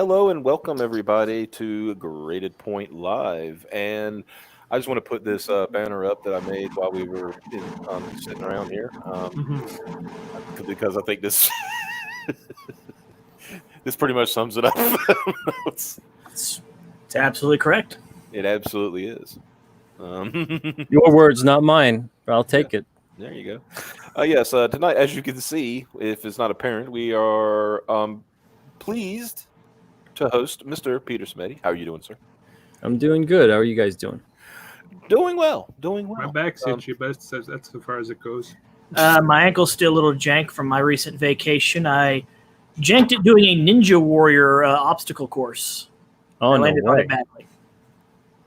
hello and welcome everybody to Graded Point Live. And I just want to put this banner up that I made while we were sitting around here, because I think this this pretty much sums it up. It's absolutely correct. It absolutely is. Your words, not mine. I'll take it. There you go. Yes, tonight, as you can see, if it's not apparent, we are pleased to host Mr. Peter Simeti. How are you doing, sir? I'm doing good. How are you guys doing? Doing well. Doing well. My back's itchy, but that's as far as it goes. My ankle's still a little jank from my recent vacation. I janked it doing a Ninja Warrior obstacle course. Oh, I no landed on it way. badly.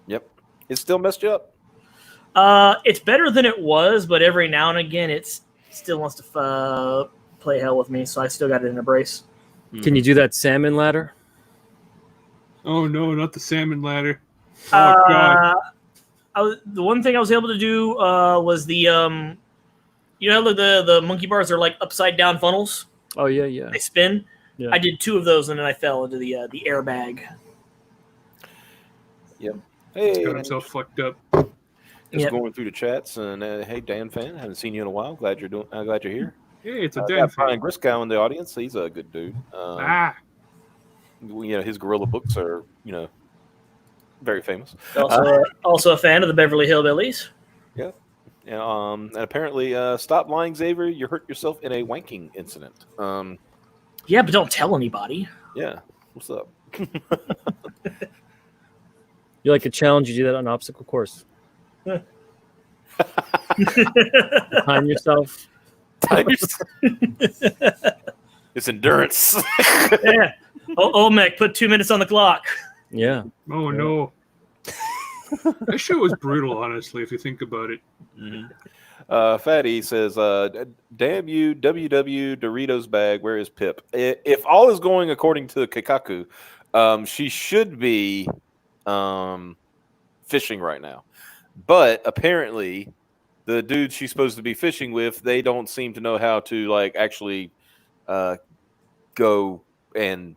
Yep. It still messed you up. It's better than it was, but every now and again, it still wants to play hell with me, so I still got it in a brace. Can you do that salmon ladder? Oh no, not the salmon ladder! Oh god! The one thing I was able to do was the the monkey bars are like upside down funnels. Oh yeah. They spin. Yeah. I did 2 of those, and then I fell into the airbag. Yep. He's Hey, got himself fucked up. just Yep. going through the chats, and hey, Dan fan, haven't seen you in a while. Glad you're here. Hey, it's a Got damn Brian fan. Griscow in the audience. He's a good dude. His gorilla books are very famous. Also a fan of the Beverly Hillbillies. Yeah. And apparently, stop lying, Xavier. You hurt yourself in a wanking incident. Yeah, but don't tell anybody. Yeah. What's up? You like a challenge? You do that on an obstacle course. Time yourself. It's endurance. Yeah. Olmec put 2 minutes on the clock. Yeah. Oh no! That show was brutal, honestly, if you think about it. Fatty says, damn you, WW Doritos bag, where is Pip? If all is going according to Kikaku, she should be fishing right now. But apparently, the dudes she's supposed to be fishing with, they don't seem to know how to actually go and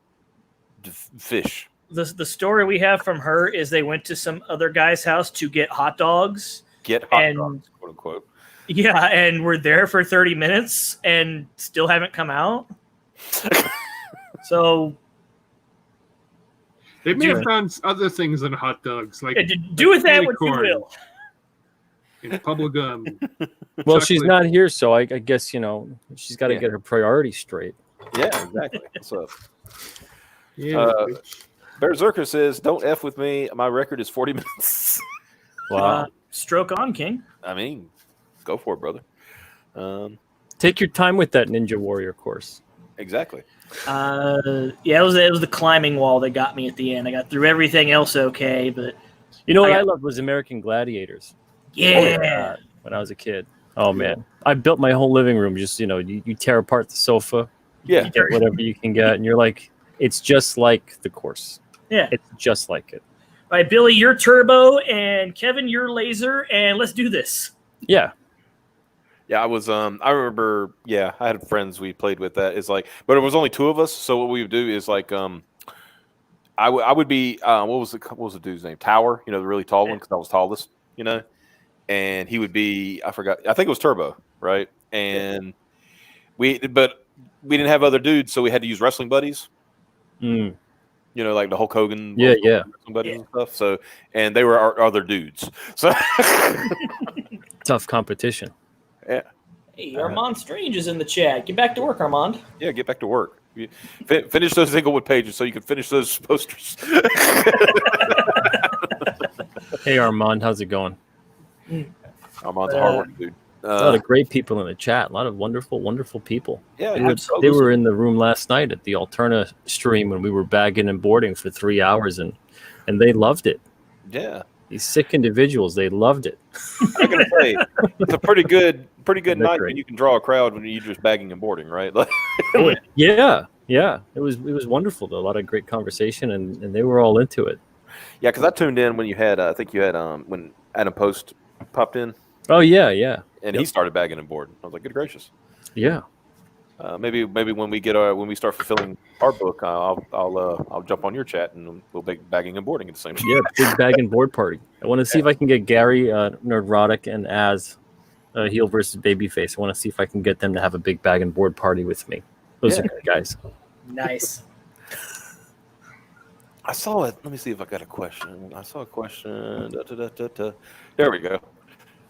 fish. The story we have from her is they went to some other guy's house to get hot dogs. Get hot dogs, quote unquote. Yeah, and we're there for 30 minutes and still haven't come out. So They may have found other things than hot dogs, like do with that what you corn will. and bubble gum. Well, she's chocolate. not here, so I guess she's got to get her priorities straight. Yeah, exactly. What's up? Yeah. Berserker says, don't F with me. My record is 40 minutes. Wow. Stroke on, King. I mean, go for it, brother. Take your time with that Ninja Warrior course. Exactly. It was the climbing wall that got me at the end. I got through everything else okay, but You know what I loved was American Gladiators. yeah. When I was a kid. Oh man, I built my whole living room. Just you tear apart the sofa. Yeah. You get whatever you can get, and you're like, it's just like the course. Yeah. It's just like it. All right, Billy, you're turbo, and Kevin, you're laser, and let's do this. Yeah. Yeah, I was. I remember. Yeah, I had friends we played with. That is but it was only 2 of us. So what we would do is I would be. What was the dude's name? Tower. The really tall one because I was tallest. And he would be. I forgot. I think it was Turbo, right? And we didn't have other dudes, so we had to use wrestling buddies. Mm. Like the Hulk Hogan. Yeah. Wrestling buddies and stuff. So, and they were our other dudes. So Tough competition. yeah. Hey, Armand Strange is in the chat. Get back to work, Armand. Yeah, get back to work. Finish those Inglewood pages so you can finish those posters. Hey Armand, how's it going? Armand's a hard working dude. A lot of great people in the chat. A lot of wonderful, wonderful people. Yeah, They were in the room last night at the Alterna stream when we were bagging and boarding for 3 hours, and they loved it. Yeah, These sick individuals, they loved it. I'm gonna say it's a pretty good night when you can draw a crowd when you're just bagging and boarding, right? Yeah. It was wonderful though. A lot of great conversation, and they were all into it. Yeah, because I tuned in when you had, I think you had when Adam Post popped in. Oh yeah. And he started bagging and boarding. I was like, good gracious. Yeah. Maybe when we start fulfilling our book, I'll jump on your chat and we'll make bagging and boarding at the same time. Yeah, big bag and board party. I want to see if I can get Gary, Nerdrotic, and Az, heel versus babyface. I want to see if I can get them to have a big bag and board party with me. Those are good guys. Nice. I saw it. Let me see if I got a question. I saw a question. There we go.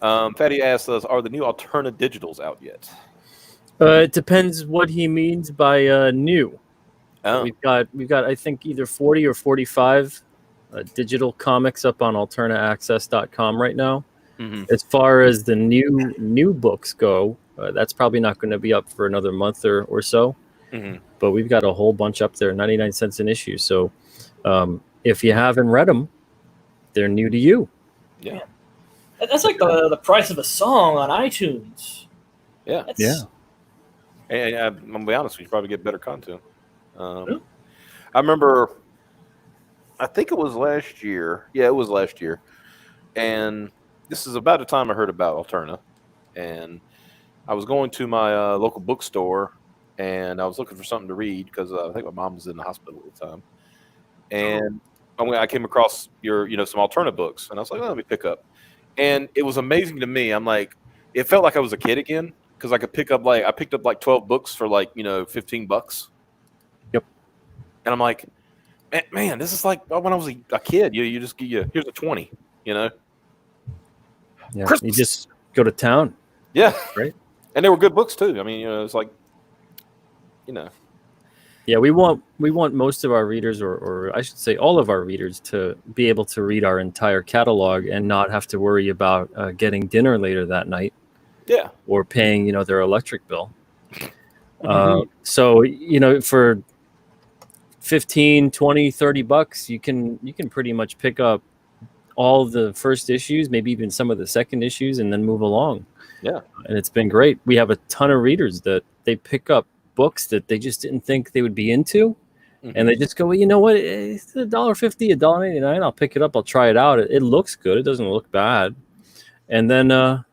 Fatty asks us, "Are the new Alterna digitals out yet?" It depends what he means by new. Oh. We've got I think either 40 or 45 digital comics up on alternaaccess.com right now. Mm-hmm. As far as the new books go, that's probably not going to be up for another month or so. Mm-hmm. But we've got a whole bunch up there, 99 cents an issue. So if you haven't read them, they're new to you. Yeah. That's like the price of a song on iTunes. Yeah. Yeah. And I'm gonna be honest, we probably get better content. I remember, I think it was last year. Yeah, it was last year. And this is about the time I heard about Alterna. And I was going to my local bookstore, and I was looking for something to read because I think my mom was in the hospital at the time. And I came across your, some Alterna books, and I was like, let me pick up. And it was amazing to me. I'm like, it felt like I was a kid again because I picked up like 12 books for like, $15. Yep. And I'm like, man, this is like when I was a kid. You just here's a 20, Yeah. Christmas. You just go to town. Yeah. Right. And they were good books too. I mean, it's like, Yeah, we want most of our readers, or I should say all of our readers, to be able to read our entire catalog and not have to worry about getting dinner later that night. Yeah. Or paying, their electric bill. So, for 15, 20, 30 bucks, you can pretty much pick up all the first issues, maybe even some of the second issues, and then move along. Yeah. And it's been great. We have a ton of readers that they pick up books that they just didn't think they would be into. And they just go, well, you know what? It's $1.50, $1.99. I'll pick it up. I'll try it out. It looks good. It doesn't look bad. And then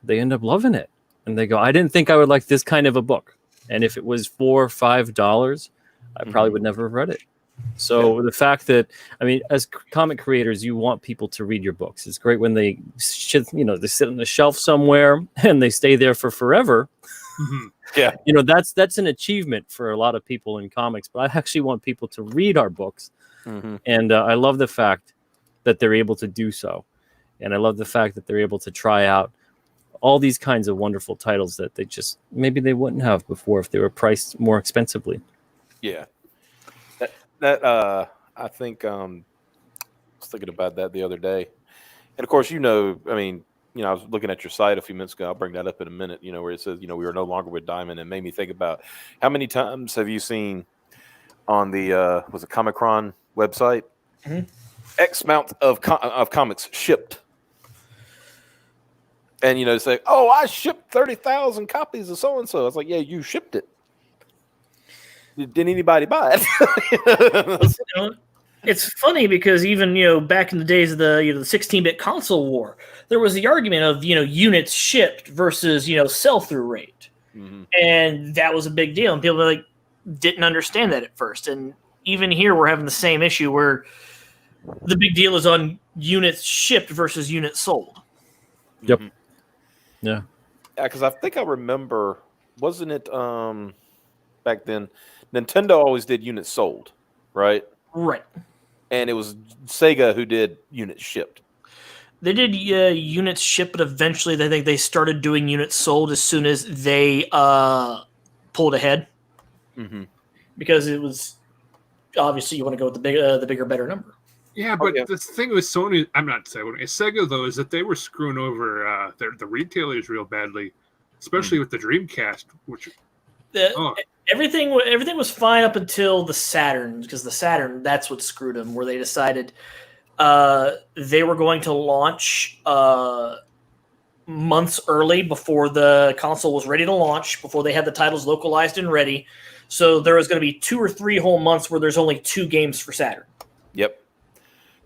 they end up loving it. And they go, I didn't think I would like this kind of a book. And if it was $4 or $5, I probably would never have read it. So the fact that, as comic creators, you want people to read your books. It's great when they sit on the shelf somewhere and they stay there for forever. Yeah. That's an achievement for a lot of people in comics, but I actually want people to read our books. And I love the fact that they're able to do so. And I love the fact that they're able to try out all these kinds of wonderful titles that maybe they wouldn't have before if they were priced more expensively. Yeah. That I think I was thinking about that the other day. And of course, I was looking at your site a few minutes ago. I'll bring that up in a minute, where it says, we are no longer with Diamond, and made me think about how many times have you seen on the was it Comicron website X amount of comics shipped. And say, oh, I shipped 30,000 copies of so and so. It's like, yeah, you shipped it. Didn't anybody buy it? It's funny because even back in the days of the the 16-bit console war, there was the argument of units shipped versus sell-through rate, and that was a big deal. And people didn't understand that at first. And even here, we're having the same issue where the big deal is on units shipped versus units sold. Yep. Yeah. Because I think I remember, wasn't it back then? Nintendo always did units sold, right? Right. And it was Sega who did units shipped. They did units shipped, but eventually I think they started doing units sold as soon as they pulled ahead. Because it was obviously you want to go with the bigger, better number. Yeah, but the thing with Sony, I'm not Sony, Sega though, is that they were screwing over the retailers real badly, especially with the Dreamcast, which. Everything was fine up until the Saturn, because the Saturn, that's what screwed them, where they decided they were going to launch months early before the console was ready to launch, before they had the titles localized and ready. So there was going to be 2 or 3 whole months where there's only 2 games for Saturn. Yep.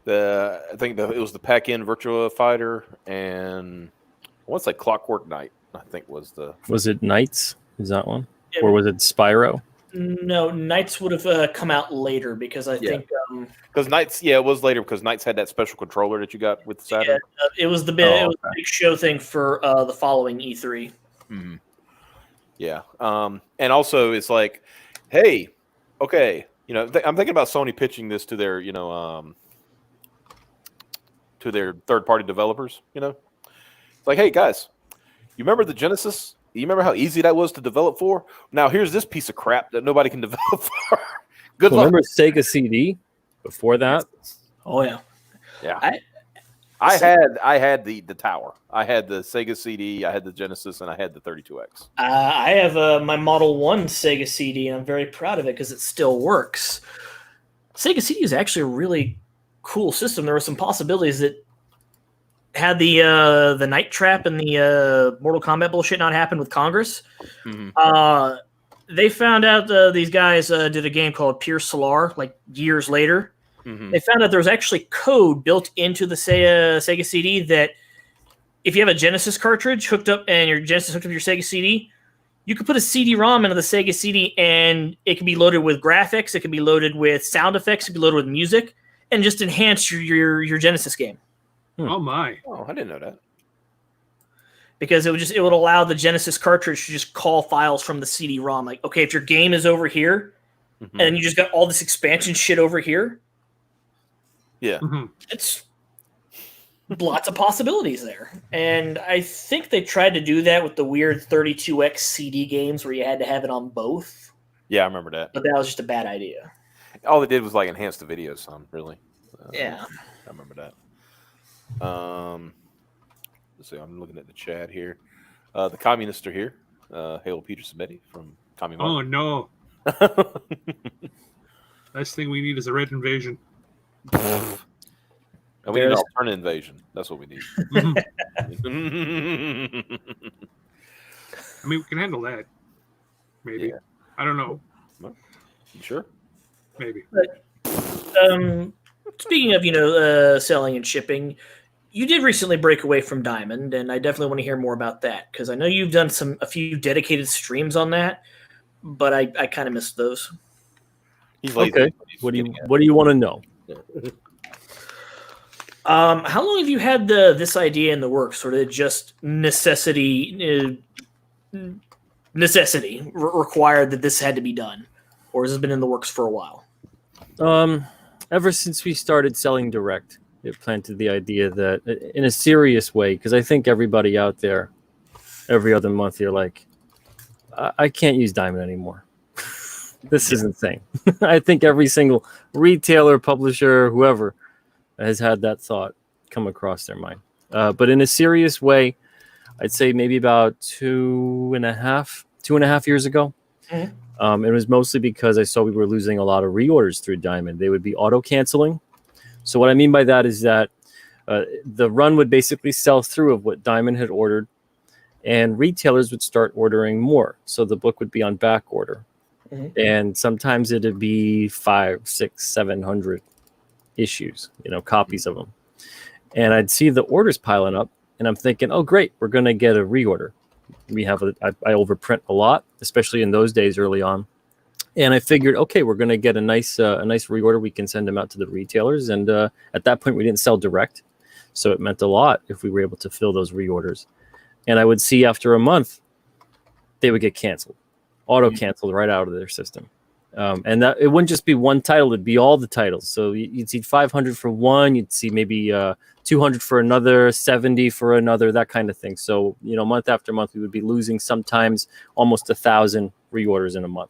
I think it was the Pac-In Virtua Fighter and I want to say Clockwork Knight, I think was the... Was it Knights? Is that one? Or was it Spyro? No, Knights would have come out later because I think because Knights, it was later because Knights had that special controller that you got with the Saturn. it was the big big show thing for the following E3. Mm-hmm. Yeah, and also it's like, hey, okay, I'm thinking about Sony pitching this to their to their third-party developers. It's like, hey guys, you remember the Genesis? You remember how easy that was to develop for? Now here's this piece of crap that nobody can develop for. Good luck. Remember Sega CD before that? Oh yeah, yeah. I had the tower. I had the Sega CD. I had the Genesis, and I had the 32X. I have my Model 1 Sega CD, and I'm very proud of it because it still works. Sega CD is actually a really cool system. There were some possibilities that had the Night Trap and the Mortal Kombat bullshit not happen with Congress. Mm-hmm. They found out these guys did a game called Pure Solar like years later. Mm-hmm. They found out there was actually code built into the Sega CD that if you have a Genesis cartridge hooked up and your Genesis hooked up to your Sega CD, you could put a CD-ROM into the Sega CD and it can be loaded with graphics, it can be loaded with sound effects, it can be loaded with music, and just enhance your Genesis game. Oh my! Oh, I didn't know that. Because it would allow the Genesis cartridge to just call files from the CD-ROM. Like, okay, if your game is over here, Mm-hmm. and you just got all this expansion shit over here, yeah, it's lots of possibilities there. And I think they tried to do that with the weird 32X CD games where you had to have it on both. Yeah, I remember that. But that was just a bad idea. All they did was like enhance the video some, really. Yeah. I remember that. Let's see, I'm looking at the chat here. The communists are here. Hail Peter Simeti from Commie Oh no. Last thing we need is a red invasion. And we need an alternate invasion. That's what we need. I mean, we can handle that. Maybe. Yeah. I don't know. Well, you sure? Maybe. But, speaking of, selling and shipping, you did recently break away from Diamond, and I definitely want to hear more about that because I know you've done a few dedicated streams on that, but I kind of missed those. He's lazy. Okay. What do you want to know? How long have you had this idea in the works? Sort of just necessity required that this had to be done, or has it been in the works for a while? Ever since we started selling direct, it planted the idea that in a serious way, because I think everybody out there, every other month, you're like, I can't use Diamond anymore. This is insane. I think every single retailer, publisher, whoever has had that thought come across their mind. But in a serious way, I'd say maybe about two and a half years ago. Mm-hmm. It was mostly because I saw we were losing a lot of reorders through Diamond. They would be auto-canceling. So what I mean by that is that the run would basically sell through of what Diamond had ordered, and retailers would start ordering more. So the book would be on back order. Mm-hmm. And sometimes it'd be 500, 600, 700 issues, copies of them. And I'd see the orders piling up, and I'm thinking, oh, great, we're going to get a reorder. I overprint a lot, especially in those days early on. And I figured, okay, we're going to get a nice reorder. We can send them out to the retailers. And at that point, we didn't sell direct. So it meant a lot if we were able to fill those reorders. And I would see after a month, they would get canceled, auto-canceled right out of their system. And that it wouldn't just be one title, it'd be all the titles. So you'd see 500 for one, you'd see maybe 200 for another, 70 for another, that kind of thing. So, month after month, we would be losing sometimes almost 1,000 reorders in a month.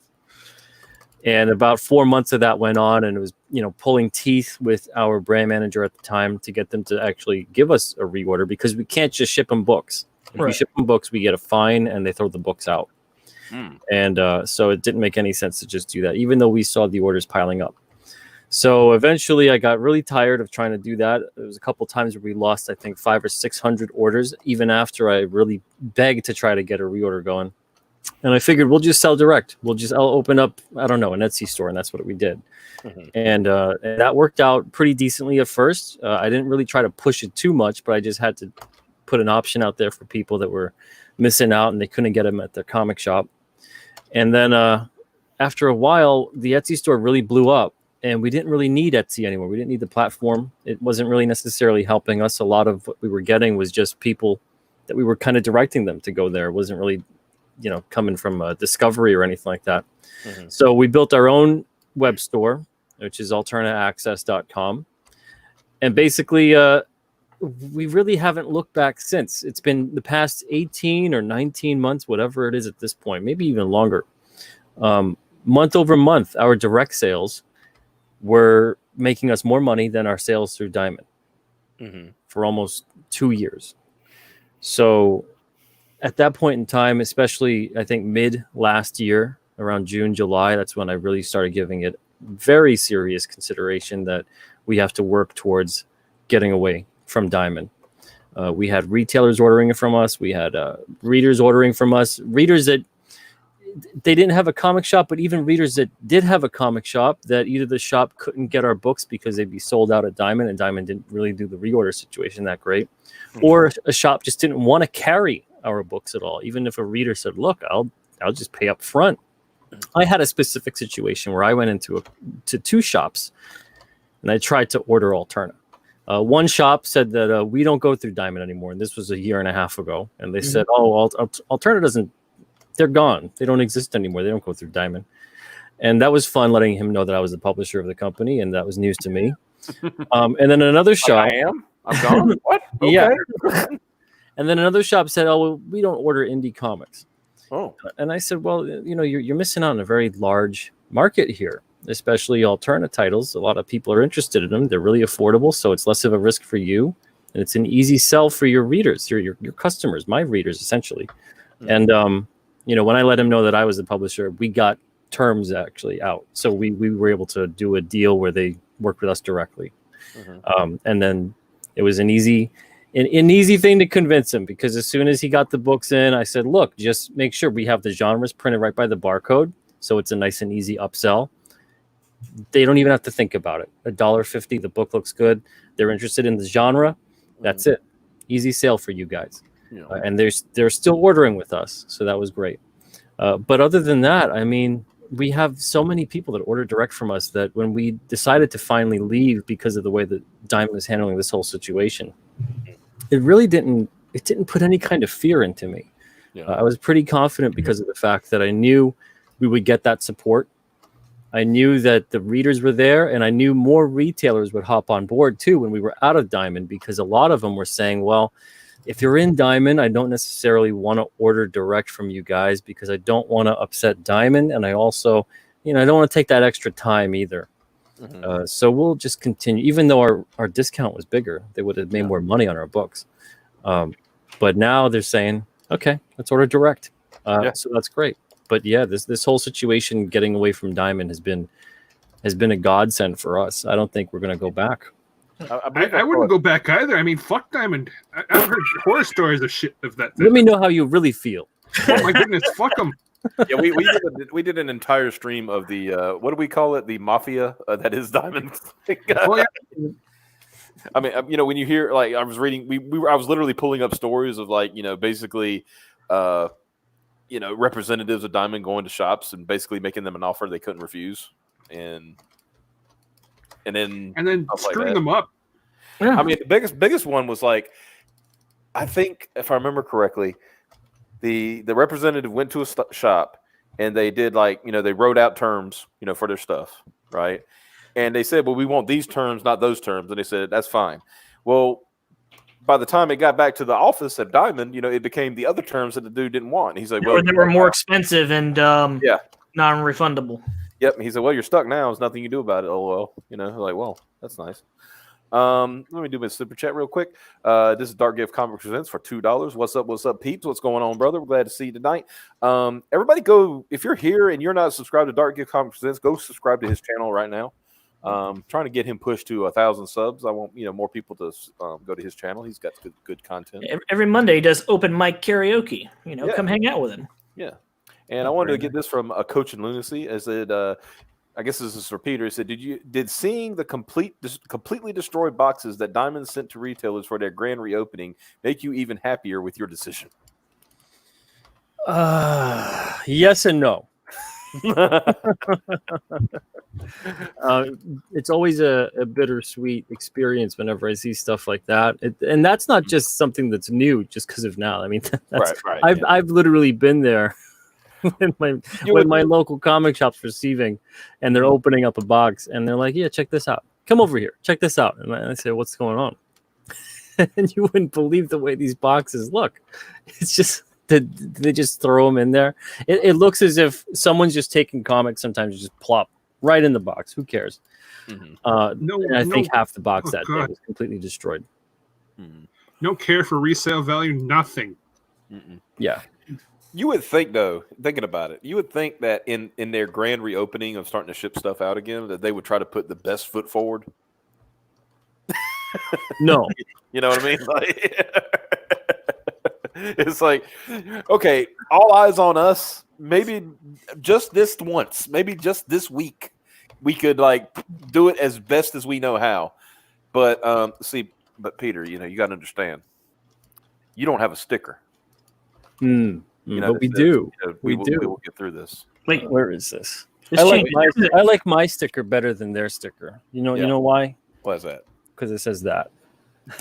And about 4 months of that went on, and it was, pulling teeth with our brand manager at the time to get them to actually give us a reorder because we can't just ship them books. If we ship them books, we get a fine and they throw the books out. And so it didn't make any sense to just do that, even though we saw the orders piling up. So eventually I got really tired of trying to do that. There was a couple times where we lost, I think, 500 or 600 orders, even after I really begged to try to get a reorder going. And I figured we'll just sell direct. I'll open up, I don't know, an Etsy store, and that's what we did. Mm-hmm. And that worked out pretty decently at first. I didn't really try to push it too much, but I just had to put an option out there for people that were missing out and they couldn't get them at their comic shop. And then after a while, the Etsy store really blew up, and we didn't really need Etsy anymore. We didn't need the platform. It wasn't really necessarily helping us. A lot of what we were getting was just people that we were kind of directing them to go there. It wasn't really, coming from discovery or anything like that. Mm-hmm. So we built our own web store, which is alternaaccess.com. And basically, we really haven't looked back since. It's been the past 18 or 19 months, whatever it is at this point, maybe even longer. Month over month, our direct sales were making us more money than our sales through Diamond for almost 2 years. So at that point in time, especially I think mid last year, around June, July, that's when I really started giving it very serious consideration that we have to work towards getting away from Diamond. We had retailers ordering it from us. We had readers ordering from us, readers that they didn't have a comic shop, but even readers that did have a comic shop, that either the shop couldn't get our books because they'd be sold out at Diamond, and Diamond didn't really do the reorder situation that great, or a shop just didn't want to carry our books at all. Even if a reader said, look, I'll just pay up front. I had a specific situation where I went into two shops and I tried to order Alterna. One shop said that we don't go through Diamond anymore, and this was a year and a half ago. And they said, Alterna doesn't, they're gone. They don't exist anymore. They don't go through Diamond. And that was fun, letting him know that I was the publisher of the company, and that was news to me. And then another shop. I am? I'm gone? What? Okay. Yeah. And then another shop said, we don't order indie comics. Oh. And I said, well, you're missing out on a very large market here, especially alternate titles. A lot of people are interested in them. They're really affordable, so it's less of a risk for you, and it's an easy sell for your readers, your customers, my readers, essentially. And when I let him know that I was the publisher, we got terms actually out. So we were able to do a deal where they worked with us directly. And then it was an easy thing to convince him, because as soon as he got the books in, I said, look, just make sure we have the genres printed right by the barcode, so it's a nice and easy upsell. They don't even have to think about it. $1.50, the book looks good. They're interested in the genre. That's it. Easy sale for you guys. Yeah. And they're still ordering with us, so that was great. But other than that, I mean, we have so many people that order direct from us that when we decided to finally leave because of the way that Diamond is handling this whole situation, it really didn't put any kind of fear into me. Yeah. I was pretty confident because of the fact that I knew we would get that support. I knew that the readers were there, and I knew more retailers would hop on board too when we were out of Diamond, because a lot of them were saying, well, if you're in Diamond, I don't necessarily want to order direct from you guys because I don't want to upset Diamond. And I also, I don't want to take that extra time either. So we'll just continue, even though our discount was bigger, they would have made more money on our books. But now they're saying, okay, let's order direct. So that's great. But yeah, this whole situation getting away from Diamond has been a godsend for us. I don't think we're going to go back. I wouldn't go back either. I mean, fuck Diamond. I've heard horror stories of shit of that. Let me know how you really feel. Oh my goodness, fuck them. Yeah, we did an entire stream of the what do we call it? The Mafia that is Diamond. Oh, yeah. I mean, when you hear, like, I was reading, I was literally pulling up stories of, like, basically, representatives of Diamond going to shops and basically making them an offer they couldn't refuse, and then screwing them up. Yeah. I mean, the biggest one was, like, I think if I remember correctly, the representative went to a shop and they did, like, they wrote out terms, for their stuff, right? And they said, well, we want these terms, not those terms. And they said, that's fine. Well, by the time it got back to the office at Diamond, it became the other terms that the dude didn't want. And he's like, well, they were more expensive and non-refundable. Yep. And he said, well, you're stuck now. There's nothing you can do about it. LOL. Like, well, that's nice. Let me do my super chat real quick. This is Dark Gift Comics Presents for $2. What's up, peeps? What's going on, brother? We're glad to see you tonight. Everybody go, if you're here and you're not subscribed to Dark Gift Comics Presents, go subscribe to his channel right now. Trying to get him pushed to 1,000 subs. I want more people to go to his channel. He's got good content. Every Monday he does open mic karaoke. Come hang out with him. Yeah. And I wanted to get this from a Coach in Lunacy. I said, I guess this is for Peter. He said, did seeing the completely destroyed boxes that Diamond sent to retailers for their grand reopening make you even happier with your decision? Yes and no. It's always a bittersweet experience whenever I see stuff like that, and that's not just something that's new just because of now. I mean, right. I've literally been there when my local comic shop's receiving, and they're opening up a box, and they're like, "Yeah, check this out. Come over here, check this out." And I say, "What's going on?" And you wouldn't believe the way these boxes look. It's just they just throw them in there. It looks as if someone's just taking comics. Sometimes you just plop right in the box. Who cares? And I think half the box day was completely destroyed. No care for resale value, nothing. Yeah. You would think, though, thinking about it, you would think that in their grand reopening of starting to ship stuff out again, that they would try to put the best foot forward. No. You know what I mean? It's like, okay, all eyes on us. Maybe just this once, maybe just this week, we could like do it as best as we know how. But but Peter, you got to understand, you don't have a sticker. But we do. We do. We will get through this. Wait, where is this? I like my sticker better than their sticker. You know why? Why is that? Because it says that.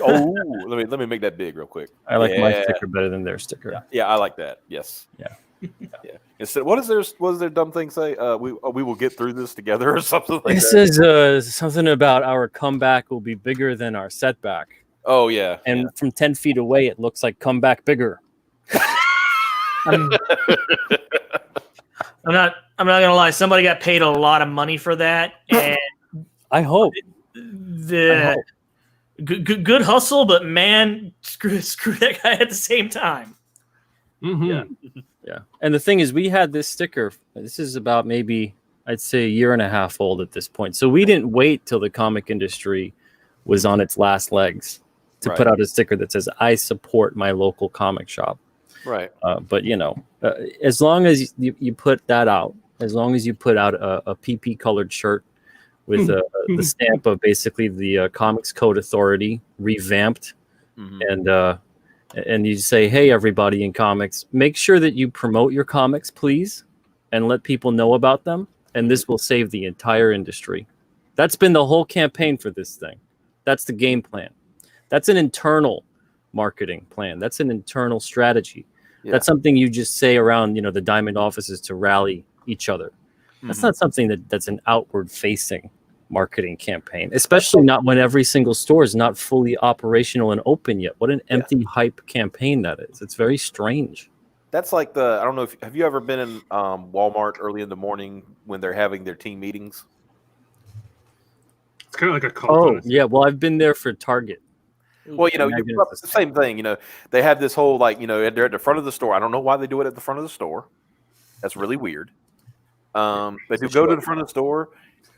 Oh, let me make that big real quick. I like my sticker better than their sticker. Yeah, I like that. Yes. Yeah. Instead, what does their dumb thing say? We will get through this together or something like that. It says something about our comeback will be bigger than our setback. Oh yeah. And from 10 feet away, it looks like comeback bigger. I'm not gonna lie. Somebody got paid a lot of money for that, and I hope good hustle, but man, screw that guy at the same time. Yeah. And the thing is, we had this sticker. This is about maybe I'd say a year and a half old at this point. So we didn't wait till the comic industry was on its last legs to put out a sticker that says "I support my local comic shop." Right. But as long as you put that out, as long as you put out a PP colored shirt with the stamp of basically the Comics Code Authority revamped, and you say, "Hey, everybody in comics, make sure that you promote your comics, please, and let people know about them, and this will save the entire industry." That's been the whole campaign for this thing. That's the game plan. That's an internal marketing plan. That's an internal strategy. Yeah. That's something you just say around, the Diamond offices to rally each other. That's not something that's an outward-facing marketing campaign, especially not when every single store is not fully operational and open yet. What an empty hype campaign that is. It's very strange. That's like I don't know have you ever been in Walmart early in the morning when they're having their team meetings? It's kind of like a cult. Oh, yeah. Well, I've been there for Target. Well, it's the same thing. They have this whole they're at the front of the store. I don't know why they do it at the front of the store. That's really weird. They do go to the front of the store,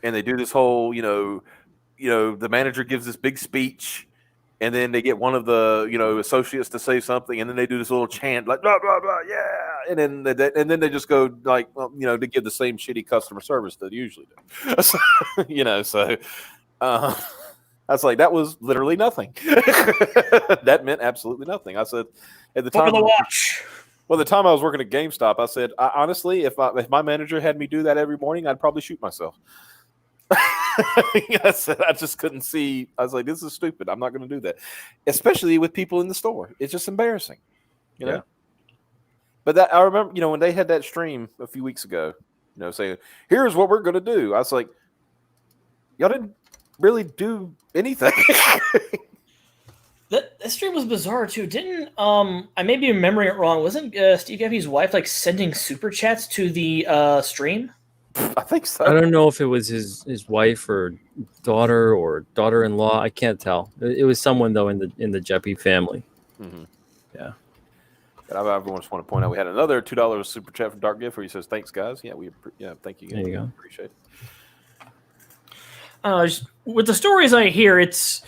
and they do this whole, the manager gives this big speech, and then they get one of the, associates to say something, and then they do this little chant like blah blah blah, yeah, and then they just go like, to give the same shitty customer service that they usually do. So, I was like, that was literally nothing. That meant absolutely nothing. I said at the time. Over the watch. Well, the time I was working at GameStop, I said, honestly, if my manager had me do that every morning, I'd probably shoot myself. I said, I just couldn't see. I was like, this is stupid. I'm not going to do that, especially with people in the store. It's just embarrassing, you know. But that I remember, when they had that stream a few weeks ago, saying, "Here's what we're going to do." I was like, y'all didn't really do anything. That stream was bizarre too. Didn't I may be remembering it wrong? Wasn't Steve Gaffey's wife sending super chats to the stream? I think so. I don't know if it was his wife or daughter-in-law. I can't tell. It was someone though in the Jeppy family. Mm-hmm. Yeah. And I just want to point out we had another $2 super chat from Dark Gift where he says, "Thanks, guys." Yeah, thank you. There you go. Appreciate it. With the stories I hear, it's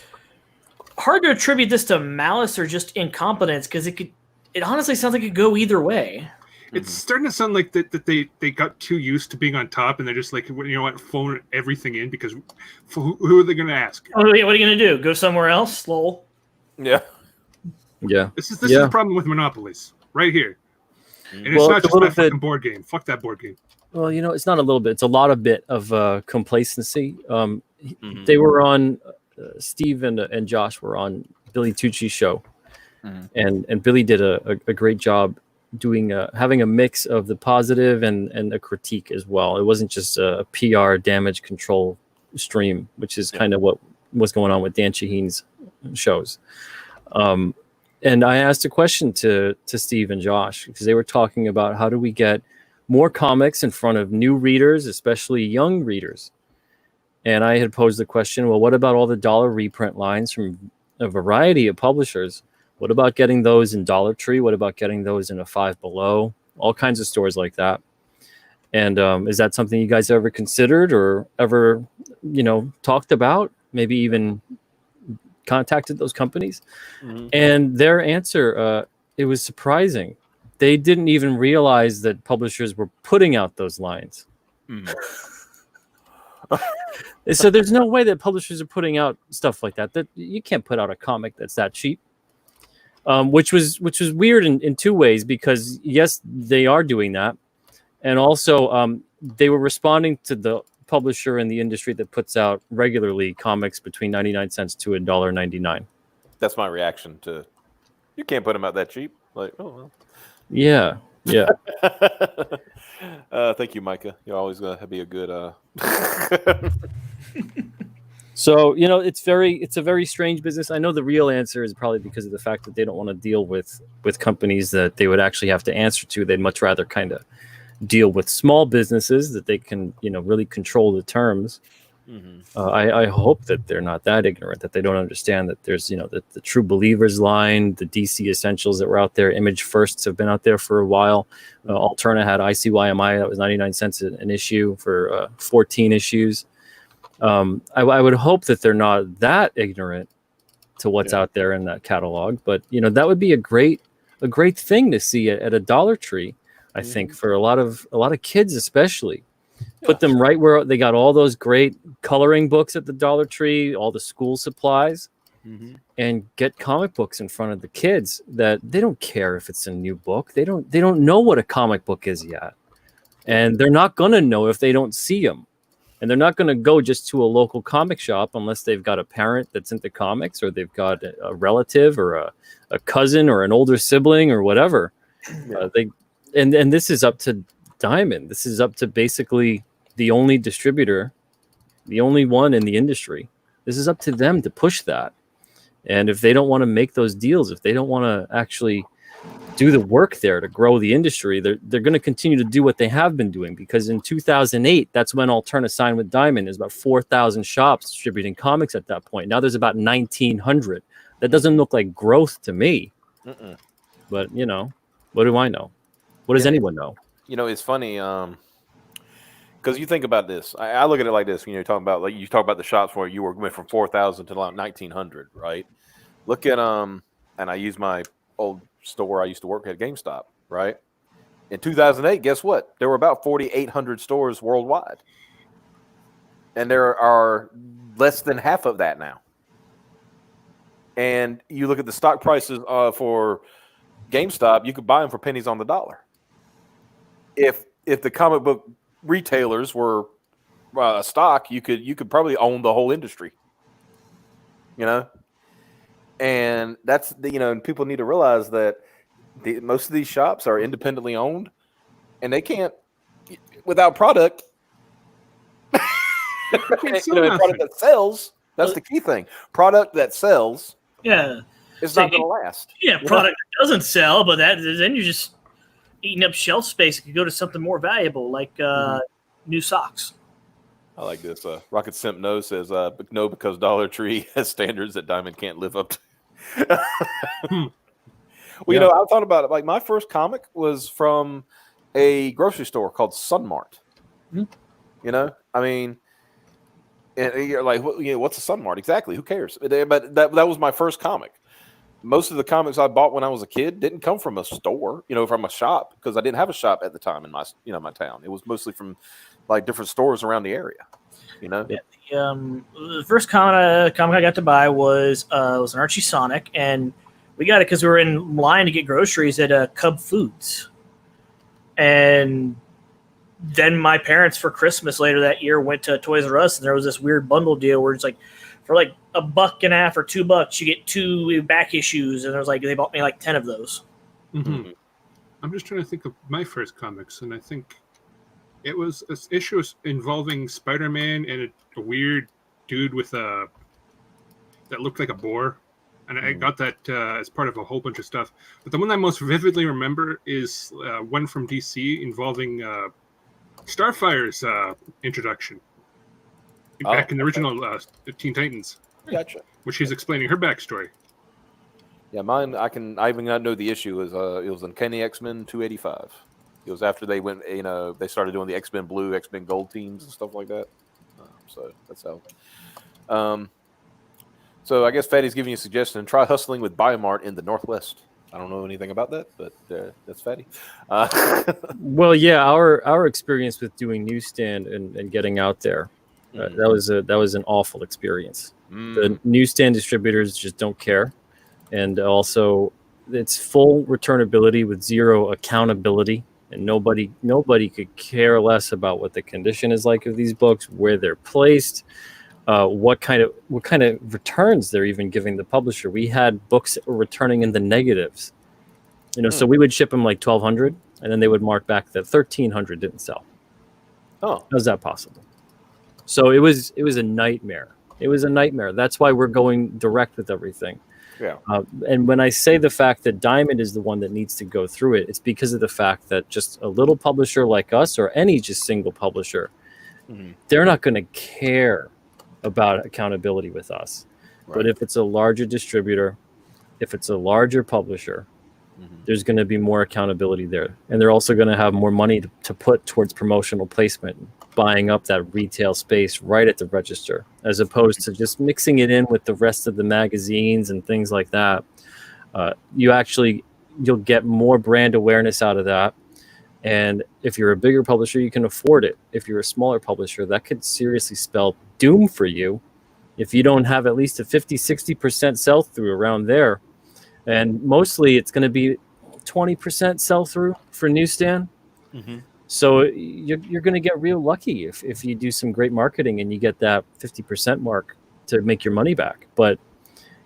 hard to attribute this to malice or just incompetence because it honestly sounds like it could go either way. It's starting to sound like that they got too used to being on top and they're just like, phone everything in because who are they going to ask? What are you going to do? Go somewhere else? Lol. Yeah. Yeah. This is the problem with monopolies right here. And it's not just that fucking board game. Fuck that board game. Well, it's not a little bit; it's a lot of bit of complacency. Mm-hmm. They were on Steve and Josh were on Billy Tucci's show, and Billy did a great job doing having a mix of the positive and a critique as well. It wasn't just a PR damage control stream, which is kind of what was going on with Dan Shaheen's shows. And I asked a question to Steve and Josh because they were talking about how do we get more comics in front of new readers, especially young readers. And I had posed the question, well, what about all the dollar reprint lines from a variety of publishers? What about getting those in Dollar Tree? What about getting those in a Five Below? All kinds of stores like that. And is that something you guys ever considered or ever, talked about? Maybe even contacted those companies? And their answer, it was surprising. They didn't even realize that publishers were putting out those lines. So there's no way that publishers are putting out stuff like that. That you can't put out a comic that's that cheap. Which was weird in two ways, because yes, they are doing that, and also they were responding to the publisher in the industry that puts out regularly comics between 99 cents to $1.99. That's my reaction to. You can't put them out that cheap. Like, oh well. Yeah. Thank you, Micah. You're always gonna be a good. So it's a very strange business. I know the real answer is probably because of the fact that they don't want to deal with companies that they would actually have to answer to. They'd much rather kind of deal with small businesses that they can really control the terms. I hope that they're not that ignorant, that they don't understand that there's the True Believers line, the DC Essentials that were out there. Image Firsts have been out there for a while. Alterna had ICYMI that was 99 cents an issue for 14 issues. I would hope that they're not that ignorant to what's out there in that catalog, but that would be a great thing to see at a Dollar Tree. I think for a lot of kids, especially, put them right where they got all those great coloring books at the Dollar Tree, all the school supplies, and get comic books in front of the kids that they don't care if it's a new book. They don't know what a comic book is yet, and they're not gonna know if they don't see them. And they're not going to go just to a local comic shop unless they've got a parent that's into comics, or they've got a relative or a cousin or an older sibling or whatever. And this is up to Diamond. This is up to basically the only distributor, the only one in the industry. This is up to them to push that. And if they don't want to make those deals, if they don't want to actually do the work there to grow the industry, they're going to continue to do what they have been doing, because in 2008, that's when Alterna signed with Diamond. There's about 4,000 shops distributing comics at that point. Now there's about 1,900. That doesn't look like growth to me. But what do I know? What does anyone know? It's funny because you think about this. I look at it like this. You talk about the shops where you went from 4,000 to like 1,900, right? Look at and I use my old store I used to work at, GameStop, right? In 2008, guess what? There were about 4,800 stores worldwide, and there are less than half of that now. And you look at the stock prices for GameStop, you could buy them for pennies on the dollar. If the comic book retailers were stock, you could probably own the whole industry. And that's and people need to realize that most of these shops are independently owned, and they can't without product. Product that sells. That's the key thing. Product that sells. Yeah, it's not going to last. Yeah, product that doesn't sell, but then you're just eating up shelf space. It could go to something more valuable, like new socks. I like this. Rocket Simp No says, no, because Dollar Tree has standards that Diamond can't live up to. Well, I thought about it. Like, my first comic was from a grocery store called Sunmart. I mean, and you're like, what's a Sunmart exactly? Who cares? But that was my first comic. Most of the comics I bought when I was a kid didn't come from a store, from a shop, because I didn't have a shop at the time in my, my town. It was mostly from like different stores around the area. The first comic I got to buy was an Archie Sonic, and we got it because we were in line to get groceries at Cub Foods, and then my parents for Christmas later that year went to Toys R Us, and there was this weird bundle deal where it's like for like $1.50 or $2 you get 2 back issues, and there was like they bought me like 10 of those. Mm-hmm. I'm just trying to think of my first comics, and I think it was an issue involving Spider-Man and a weird dude with that looked like a boar, and I got that as part of a whole bunch of stuff. But the one I most vividly remember is one from DC involving Starfire's introduction back in the original Teen Titans. Gotcha. Which she's explaining her backstory. Yeah, mine. I even got know the issue was it was Uncanny X-Men 285. It was after they went, they started doing the X-Men Blue, X-Men Gold teams and stuff like that. So that's how. So I guess Fatty's giving you a suggestion. Try hustling with Biomart in the Northwest. I don't know anything about that, but that's Fatty. Well, yeah, our experience with doing Newsstand and getting out there, that was an awful experience. The Newsstand distributors just don't care, and also it's full returnability with zero accountability, and nobody could care less about what the condition is like of these books, where they're placed, what kind of returns they're even giving the publisher. We had books that were returning in the negatives, so we would ship them like 1,200, and then they would mark back that 1,300 didn't sell. Oh, how's that possible? So it was a nightmare. It was a nightmare. That's why we're going direct with everything. Yeah. And when I say the fact that Diamond is the one that needs to go through it, it's because of the fact that just a little publisher like us, or any just single publisher, they're not going to care about accountability with us. Right. But if it's a larger distributor, if it's a larger publisher, there's going to be more accountability there. And they're also going to have more money to put towards promotional placement, buying up that retail space right at the register, as opposed to just mixing it in with the rest of the magazines and things like that. You'll get more brand awareness out of that. And if you're a bigger publisher, you can afford it. If you're a smaller publisher, that could seriously spell doom for you if you don't have at least a 50-60% sell-through around there. And mostly it's going to be 20% sell-through for Newsstand. So you're going to get real lucky if you do some great marketing and you get that 50% mark to make your money back. But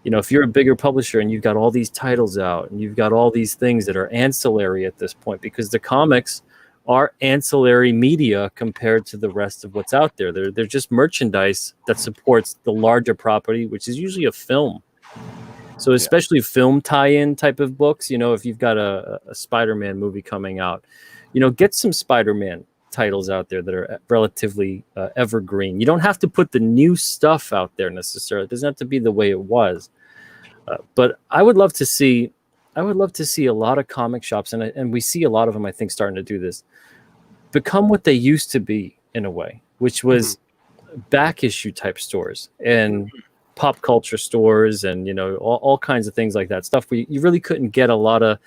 if you're a bigger publisher and you've got all these titles out and you've got all these things that are ancillary at this point, because the comics are ancillary media compared to the rest of what's out there. They're just merchandise that supports the larger property, which is usually a film. So especially film tie-in type of books, if you've got a Spider-Man movie coming out, get some Spider-Man titles out there that are relatively evergreen. You don't have to put the new stuff out there necessarily. It doesn't have to be the way it was. But I would love to see a lot of comic shops, and we see a lot of them, I think, starting to do this, become what they used to be in a way, which was back issue type stores and pop culture stores, and all kinds of things like that. Stuff where you really couldn't get a lot of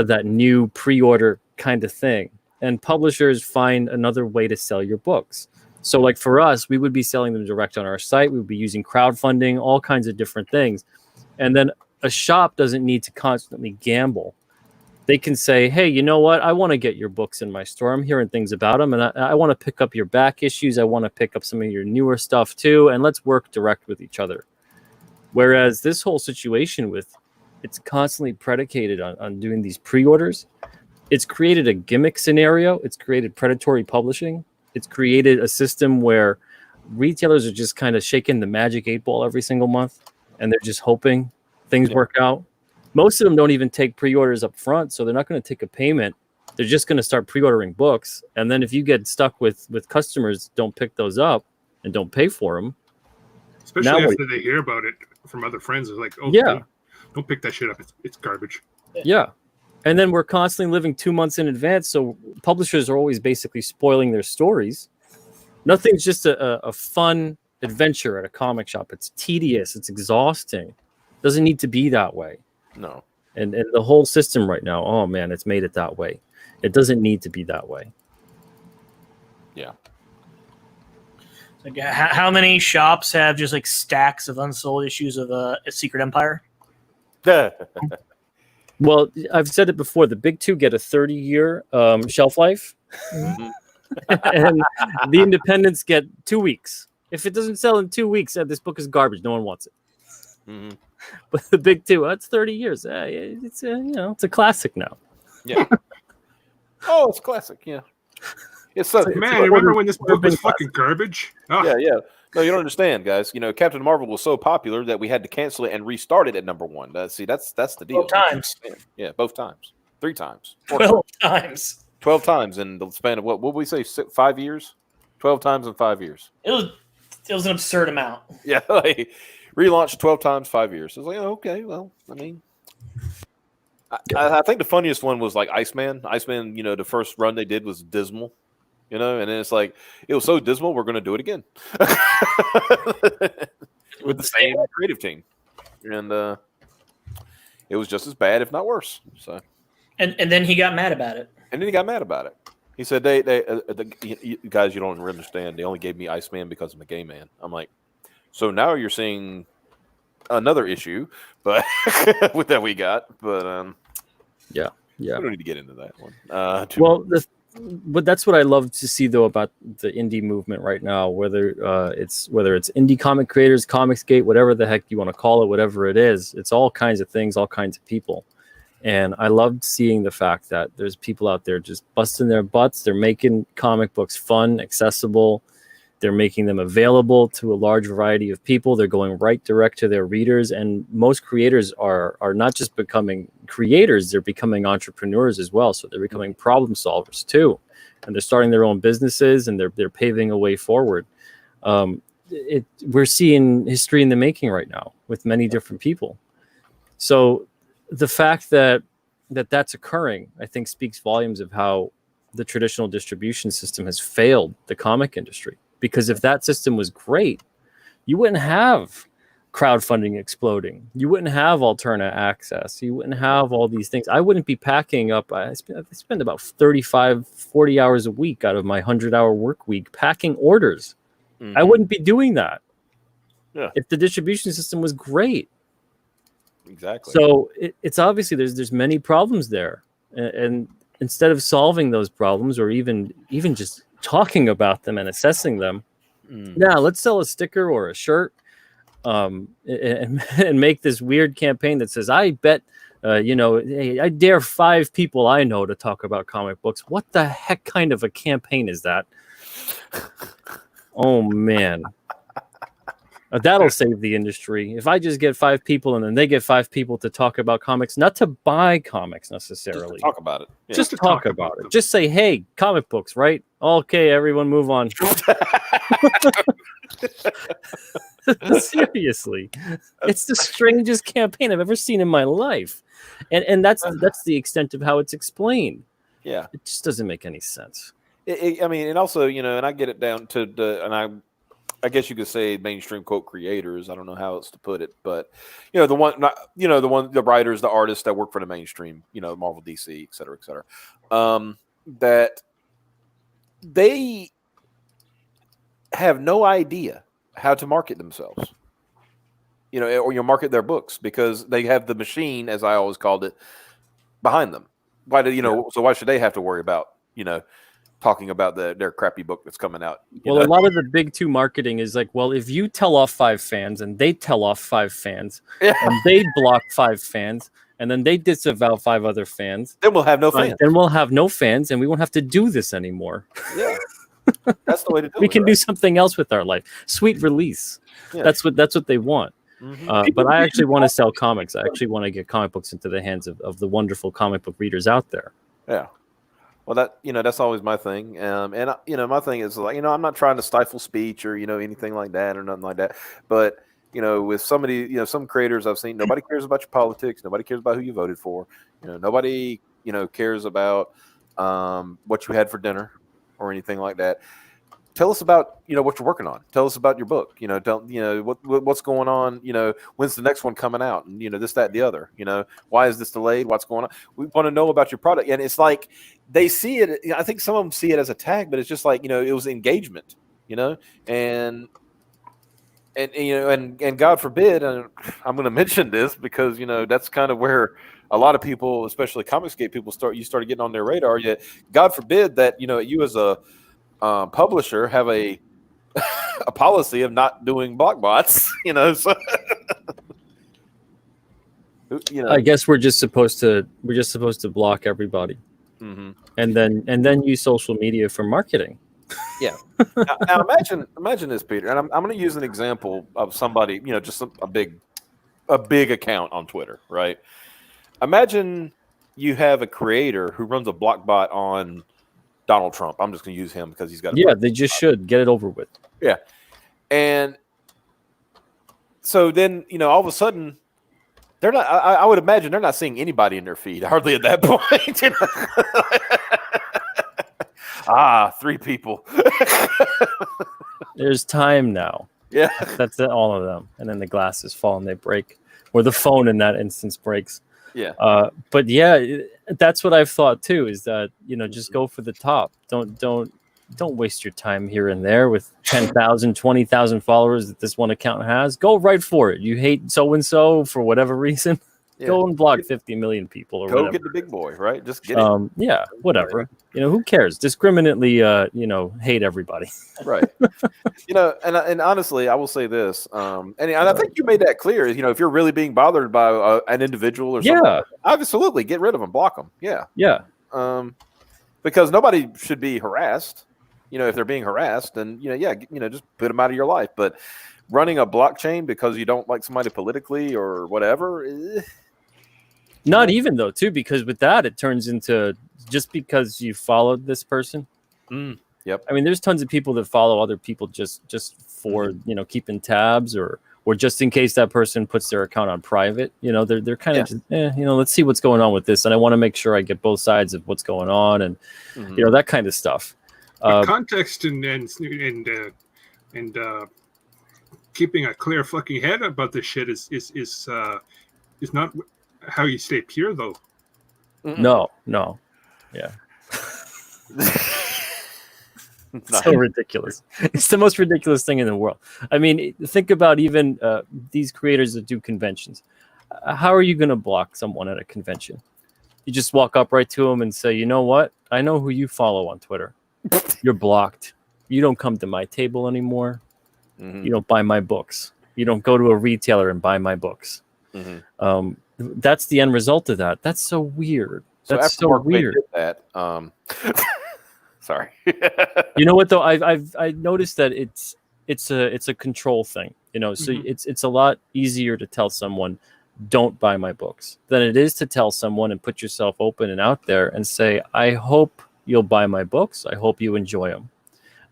that new pre-order kind of thing. And publishers find another way to sell your books. So like for us, we would be selling them direct on our site. We would be using crowdfunding, all kinds of different things. And then a shop doesn't need to constantly gamble. They can say, hey, you know what? I want to get your books in my store. I'm hearing things about them, and I want to pick up your back issues. I want to pick up some of your newer stuff too, and let's work direct with each other. Whereas this whole situation it's constantly predicated on doing these pre-orders. It's created a gimmick scenario. It's created predatory publishing. It's created a system where retailers are just kind of shaking the magic 8-ball every single month, and they're just hoping things work out. Most of them don't even take pre-orders up front, so they're not going to take a payment. They're just going to start pre-ordering books. And then if you get stuck with customers, don't pick those up and don't pay for them. Especially after they hear about it from other friends. It's like, don't pick that shit up. It's garbage. Yeah. And then we're constantly living 2 months in advance, so publishers are always basically spoiling their stories. Nothing's just a fun adventure at a comic shop. It's tedious. It's exhausting. It doesn't need to be that way. No. And the whole system right now, oh man, it's made it that way. It doesn't need to be that way. Yeah. Like, how many shops have just like stacks of unsold issues of a Secret Empire? Well, I've said it before. The big two get a 30-year shelf life. and the independents get 2 weeks. If it doesn't sell in 2 weeks, this book is garbage. No one wants it. Mhm. But the big two, that's 30 years. It's it's a classic now. Yeah. Oh, it's classic. Yeah. It's so Man, remember when this book was fucking garbage? Oh. Yeah. No, you don't understand, guys. Captain Marvel was so popular that we had to cancel it and restart it at number 1. See, that's the deal. Both times. Yeah, both times. 3 times. 12 times. 12 times in the span of what would we say? 5 years? 12 times in 5 years. It was an absurd amount. Yeah, relaunched 12 times 5 years. It's like, oh, okay, well, I mean, I think the funniest one was like Iceman. Iceman, the first run they did was dismal, and then it's like, it was so dismal, we're going to do it again with the same creative team, and it was just as bad, if not worse. So, and then he got mad about it. He said, you guys, you don't understand. They only gave me Iceman because I'm a gay man. I'm like, so now you're seeing another issue, but with that we got, but yeah, we don't need to get into that one. But that's what I love to see though about the indie movement right now. Whether it's indie comic creators, Comicsgate, whatever the heck you want to call it, whatever it is, it's all kinds of things, all kinds of people. And I loved seeing the fact that there's people out there just busting their butts. They're making comic books fun, accessible. They're making them available to a large variety of people. They're going right direct to their readers. And most creators are not just becoming creators, they're becoming entrepreneurs as well. So they're becoming problem solvers too. And they're starting their own businesses, and they're paving a way forward. We're seeing history in the making right now with many different people. So the fact that that's occurring, I think, speaks volumes of how the traditional distribution system has failed the comic industry. Because if that system was great, you wouldn't have crowdfunding exploding. You wouldn't have alternate access. You wouldn't have all these things. I wouldn't be packing up. I spend about 35, 40 hours a week out of my 100-hour work week packing orders. Mm-hmm. I wouldn't be doing that if the distribution system was great. Exactly. So it's obviously there's many problems there, and instead of solving those problems, or even just talking about them and assessing them, now let's sell a sticker or a shirt, and make this weird campaign that says, "I bet, hey, I dare 5 people I know to talk about comic books." What the heck kind of a campaign is that? Oh man. That'll save the industry. If I just get 5 people and then they get 5 people to talk about comics, not to buy comics necessarily. Just to talk about it. Yeah. Just to talk about it. Just say, hey, comic books, right? Okay, everyone move on. Seriously. It's the strangest campaign I've ever seen in my life. And that's the extent of how it's explained. Yeah. It just doesn't make any sense. I mean, and also, and I get it down to I guess you could say mainstream quote creators. I don't know how else to put it, but the writers, the artists that work for the mainstream, Marvel, DC, et cetera, that they have no idea how to market themselves, or market their books, because they have the machine, as I always called it, behind them. Why do So why should they have to worry about talking about their crappy book that's coming out? A lot of the big 2 marketing is like, well, if you tell off 5 fans and they tell off 5 fans and they block 5 fans and then they disavow 5 other fans, then we'll have no fans. Then we'll have no fans and we won't have to do this anymore. Yeah, that's the way to do it. We can do something else with our life. Sweet release. Yeah. That's what they want. Mm-hmm. But I actually want to sell comics. I actually want to get comic books into the hands of the wonderful comic book readers out there. Yeah. Well, that's always my thing, and my thing is like, I'm not trying to stifle speech or anything like that or nothing like that, but with somebody, some creators I've seen, nobody cares about your politics, nobody cares about who you voted for, nobody cares about what you had for dinner or anything like that. Tell us about what you're working on. Tell us about your book. What's going on. When's the next one coming out? And this, that, and the other. Why is this delayed? What's going on? We want to know about your product. And it's like they see it. I think some of them see it as a tag, but it's just like it was engagement. And God forbid, and I'm going to mention this because that's kind of where a lot of people, especially Comicsgate people, started getting on their radar. Yet, God forbid that you as a publisher have a a policy of not doing block bots. So I guess we're just supposed to block everybody, mhm. and then use social media for marketing. Yeah. Now imagine this, Peter, and I'm going to use an example of somebody, just a big account on Twitter, right? Imagine you have a creator who runs a block bot on Donald Trump. I'm just going to use him because he's got. They just should get it over with. Yeah, and so then all of a sudden they're not. I would imagine they're not seeing anybody in their feed hardly at that point. 3 people. There's time now. Yeah, that's it, all of them, and then the glasses fall and they break, or the phone in that instance breaks. Yeah. But yeah, that's what I've thought too. Is that just go for the top. Don't waste your time here and there with 10,000, 20,000 followers that this one account has. Go right for it. You hate so and so for whatever reason. Yeah. Go and block 50 million people or whatever. Go get the big boy, right? Just get it. Yeah, whatever. Who cares? Discriminately, hate everybody. Right. And honestly, I will say this. And I think you made that clear. If you're really being bothered by an individual or something, absolutely get rid of them, block them. Yeah. Yeah. Because nobody should be harassed. If they're being harassed, then just put them out of your life. But running a blockchain because you don't like somebody politically or whatever. Not even though, too, because with that it turns into just because you followed this person. Yep. I mean, there's tons of people that follow other people just for keeping tabs or just in case that person puts their account on private. They're kind of just, let's see what's going on with this, and I want to make sure I get both sides of what's going on, and that kind of stuff. Context and keeping a clear fucking head about this shit is not how you stay pure, though. No. Yeah. So ridiculous. It's the most ridiculous thing in the world. I mean, think about even these creators that do conventions. How are you going to block someone at a convention? You just walk up right to them and say, you know what? I know who you follow on Twitter. You're blocked. You don't come to my table anymore. You don't buy my books. You don't go to a retailer and buy my books. That's the end result of that. That's so weird. That's so weird. That sorry. You know what though? I noticed that it's a control thing. So it's a lot easier to tell someone don't buy my books than it is to tell someone and put yourself open and out there and say, I hope you'll buy my books. I hope you enjoy them.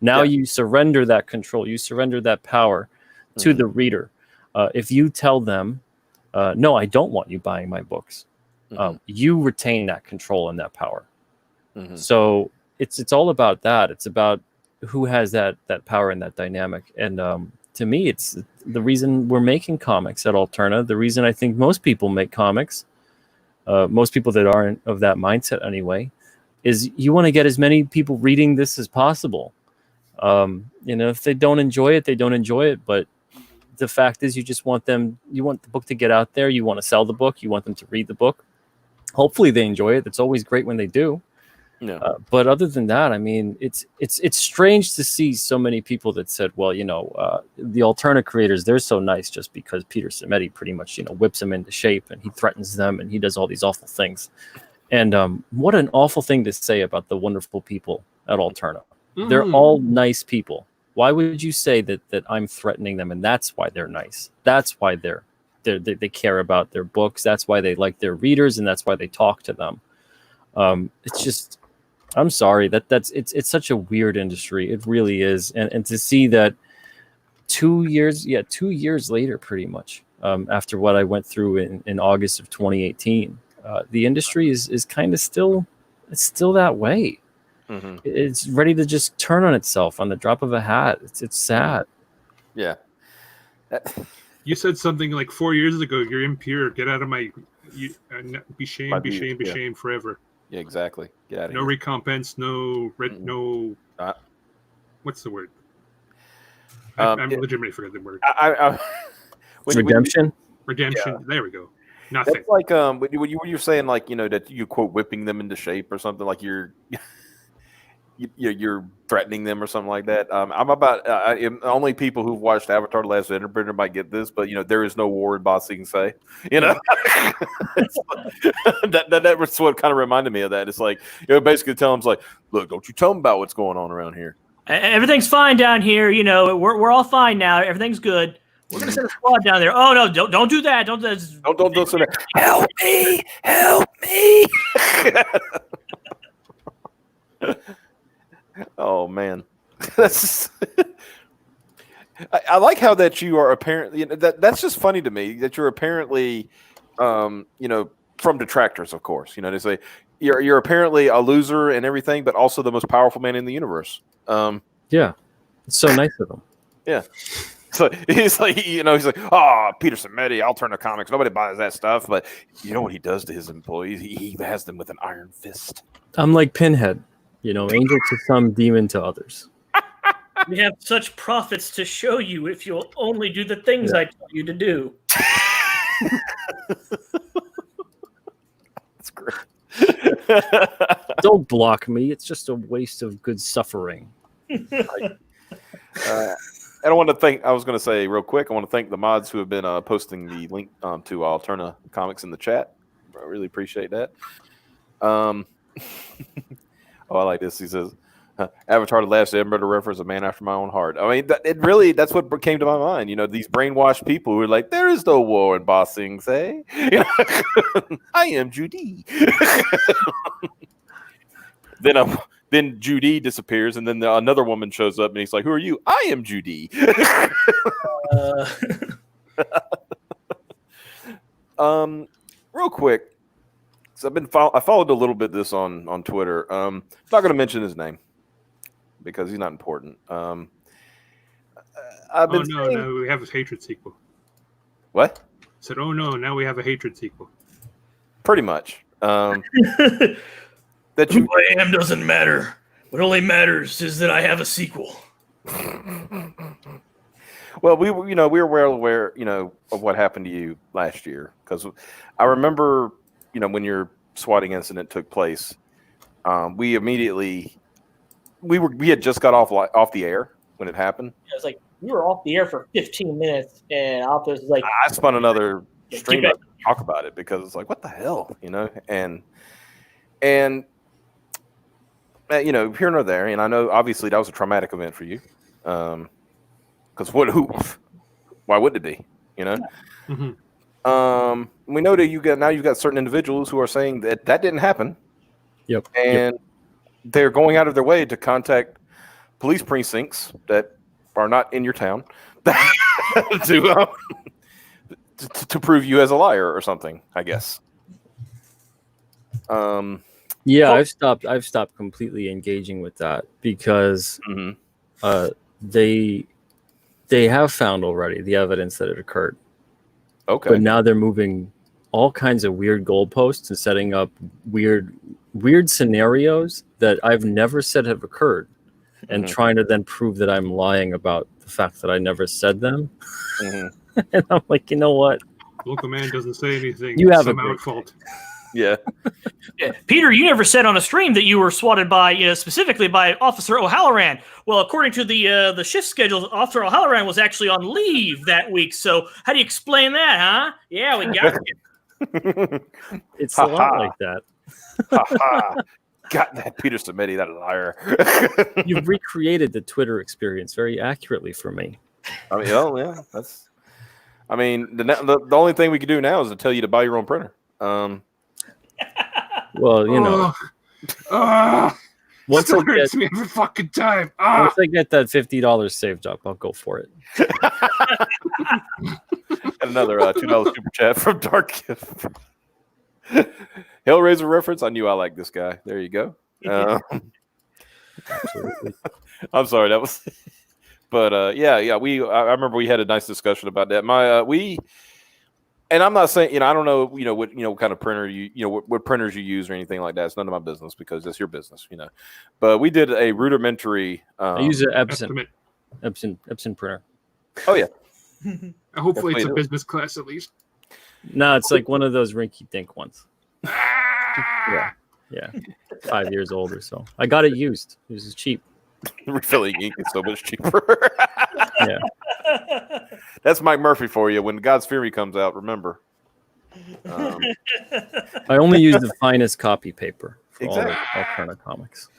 Now you surrender that control. You surrender that power to the reader. If you tell them, no, I don't want you buying my books, you retain that control and that power. So it's all about that. It's about who has that power and that dynamic. And to me, it's the reason we're making comics at Alterna. The reason I think most people make comics, most people that aren't of that mindset anyway, is you want to get as many people reading this as possible. If they don't enjoy it, they don't enjoy it. But the fact is, you want the book to get out there. You want to sell the book. You want them to read the book. Hopefully they enjoy it. It's always great when they do. Yeah. But other than that, I mean, it's strange to see so many people that said, well, the Alterna creators, they're so nice just because Peter Simeti pretty much, whips them into shape and he threatens them and he does all these awful things. And what an awful thing to say about the wonderful people at Alterna. They're all nice people. Why would you say that I'm threatening them and that's why they're nice? That's why they care about their books. That's why they like their readers and that's why they talk to them. It's just, I'm sorry, it's such a weird industry. It really is. And to see that 2 years later, pretty much, after what I went through in August of 2018, the industry is kind of still that way. It's ready to just turn on itself on the drop of a hat. It's sad. Yeah. You said something like 4 years ago, you're impure. Get out of my... be shamed forever. Yeah, exactly. Get out of here. No recompense, no... what's the word? I'm legitimately forgetting the word. Redemption? Redemption. Yeah. There we go. Nothing. That's like when you were saying, like, that you quote whipping them into shape or something, like you're... you're threatening them or something like that. I'm about only people who've watched Avatar: The Last Airbender might get this, but there is no war in Ba Sing Se. That's what kind of reminded me of that. It's like basically tell them, like, look, don't you tell them about what's going on around here. Everything's fine down here. We're all fine now. Everything's good. We're gonna send a squad down there. Oh no! Don't do that! Don't send that. Help me! Help me! Oh man, that's. I like how that you are apparently. That's just funny to me that you're apparently, from detractors, of course. They say you're apparently a loser and everything, but also the most powerful man in the universe. Yeah, it's so nice of him. Yeah. So he's like, oh, Peter Simeti, alternative comics. Nobody buys that stuff. But you know what he does to his employees? He has them with an iron fist. I'm like Pinhead, angel to some, demon to others. We have such profits to show you if you'll only do the things I tell you to do. That's great. Don't block me. It's just a waste of good suffering. And I want to thank. I was going to say real quick. I want to thank the mods who have been posting the link to Alterna Comics in the chat. I really appreciate that. Oh, I like this. He says, "Avatar: The Last Airbender reference, a man after my own heart." I mean, that's what came to my mind. These brainwashed people who are like, "There is no war in Ba Sing Se." I am Judy. Then Judy disappears, and then another woman shows up, and he's like, "Who are you?" I am Judy. Real quick, so I followed a little bit this on Twitter. I'm not going to mention his name because he's not important. No, we have a hatred sequel. What? I said, oh no, now we have a hatred sequel. Pretty much. That who I am doesn't matter. What only matters is that I have a sequel. Well, we were well aware, of what happened to you last year, because I remember, when your swatting incident took place, we had just got off the air when it happened. It was like we were off the air for 15 minutes, and Alpha was like, I spun another stream to talk about it because it's like, what the hell, and here nor there, and I know obviously that was a traumatic event for you, because why would it be, Mm-hmm. We know that you've got certain individuals who are saying that didn't happen. Yep. And they're going out of their way to contact police precincts that are not in your town to prove you as a liar or something, I guess. Yeah, I've stopped completely engaging with that because they have found already the evidence that it occurred. Okay. But now they're moving all kinds of weird goalposts and setting up weird scenarios that I've never said have occurred, and trying to then prove that I'm lying about the fact that I never said them. And I'm like, you know what? Local man doesn't say anything. You have somehow at fault. Yeah. Peter, you never said on a stream that you were swatted by, specifically by Officer O'Halloran. Well, according to the shift schedule, Officer O'Halloran was actually on leave that week. So how do you explain that, huh? Yeah, we got you. It's a lot like that. Got that, Peter Simeti, that liar. You've recreated the Twitter experience very accurately for me. I mean, yeah, that's. I mean, the only thing we can do now is to tell you to buy your own printer. Well, once I hurts me every fucking time. Once I get that $50 saved up, I'll go for it. And another $2 super chat from Dark Gift. Hellraiser reference. I knew I liked this guy. There you go. Absolutely. I'm sorry, that was. But yeah. I remember we had a nice discussion about that. And I'm not saying, I don't know, what kind of printer what printers you use or anything like that. It's none of my business because that's your business, But we did a rudimentary. I use an Epson printer. Oh yeah. Hopefully it's a business class at least. No, it's like one of those rinky-dink ones. Yeah. Yeah, 5 years old or so. I got it used. It was cheap. Refilling ink is so much cheaper. Yeah. That's Mike Murphy for you. When God's Fury comes out, remember. I only use the finest copy paper for all the Alterna comics.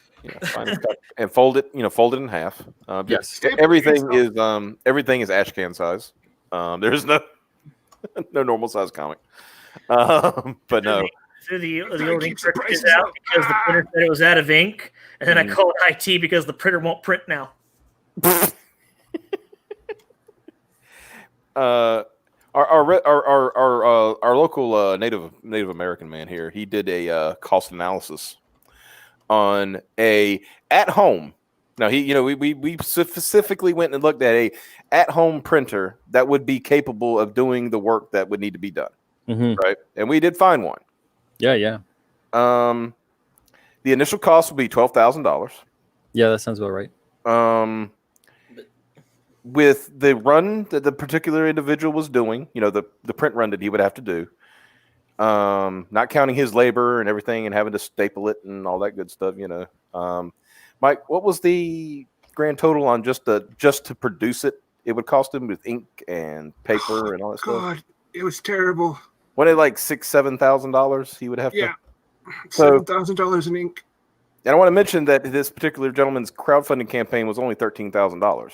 And fold it, fold it in half. Yes. Everything is ash can size. There's no normal size comic. But no. The old ink cartridge out because the printer said it was out of ink, and then I called IT because the printer won't print now. Our local Native American man here, he did a cost analysis on a at home. Now we specifically went and looked at a at home printer that would be capable of doing the work that would need to be done, right? And we did find one. Yeah. The initial cost would be $12,000. Yeah, that sounds about right. With the run that the particular individual was doing, the print run that he would have to do, not counting his labor and everything and having to staple it and all that good stuff, Mike, what was the grand total on just to produce it? It would cost him with ink and paper and all that stuff. God, it was terrible. What, like $6,000-$7,000 he would have to? $7,000 in ink. And I want to mention that this particular gentleman's crowdfunding campaign was only $13,000.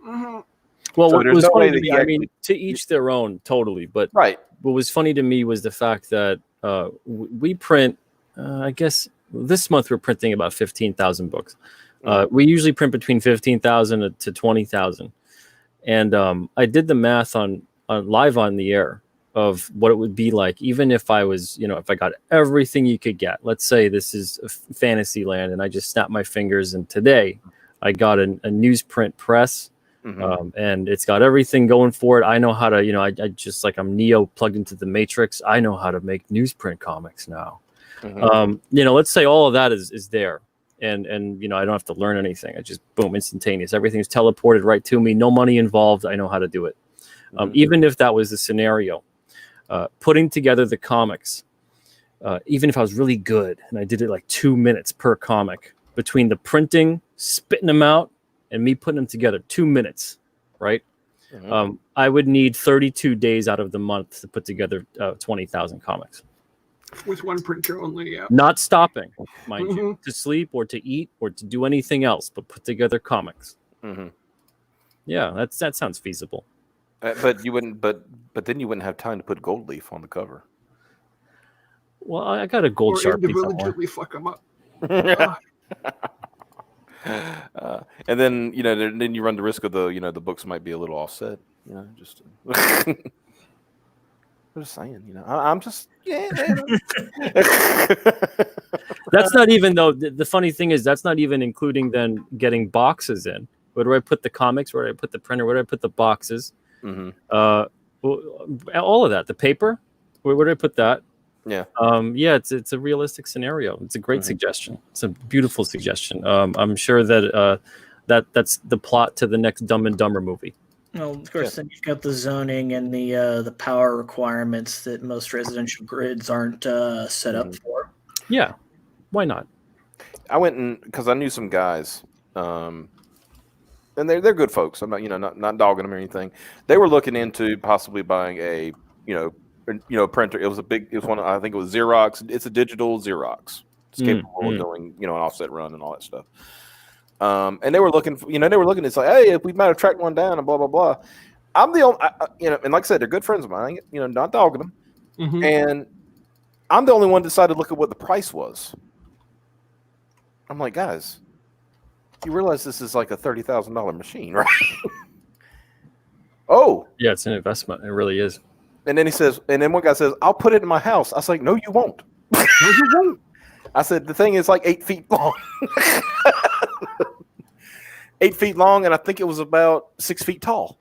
Well, So what there's was no way funny to that me, he I mean, to each their own, totally. But Right. what was funny to me was the fact that we print, I guess this month we're printing about 15,000 books. We usually print between 15,000 to 20,000. And I did the math on live on the air of what it would be like, even if I was, if I got everything you could get. Let's say this is a fantasy land and I just snapped my fingers and today I got a newsprint press. And it's got everything going for it. I know how to, I just like I'm Neo plugged into the Matrix. I know how to make newsprint comics now. Let's say all of that is there. And I don't have to learn anything. I just boom, instantaneous. Everything's teleported right to me. No money involved. I know how to do it. Even if that was the scenario, putting together the comics, even if I was really good and I did it like 2 minutes per comic between the printing, spitting them out, and me putting them together, 2 minutes, right? I would need 32 days out of the month to put together 20,000 comics. With one printer only, yeah. Not stopping, mind you, to sleep or to eat or to do anything else, but put together comics. Yeah, that sounds feasible. But you wouldn't. But then you wouldn't have time to put gold leaf on the cover. Well, I got a gold Sharpie somewhere. Fuck them up. And then then you run the risk of the books might be a little offset. Just. I'm just saying, I'm just That's not even though. The funny thing is that's not even including then getting boxes in. Where do I put the comics? Where do I put the printer? Where do I put the boxes? All of that. The paper. Where do I put that? Yeah. It's a realistic scenario. It's a great suggestion. It's a beautiful suggestion. I'm sure that that's the plot to the next Dumb and Dumber movie. Well, of course, then you've got the zoning and the power requirements that most residential grids aren't set up for. Yeah, why not? I went because I knew some guys, and they're good folks. I'm not dogging them or anything. They were looking into possibly buying a printer. It was one. I think it was Xerox. It's a digital Xerox. It's capable of doing an offset run and all that stuff. And they were looking for, it's like, hey, if we might have tracked one down and blah, blah, blah. I'm the only, and like I said, they're good friends of mine, not dogging them. And I'm the only one that decided to look at what the price was. I'm like, guys, you realize this is like a $30,000 machine, right? Oh. Yeah, it's an investment. It really is. And then one guy says, I'll put it in my house. I was like, no, you won't. No, you won't. I said, the thing is like 8 feet long. 8 feet long, and I think it was about 6 feet tall.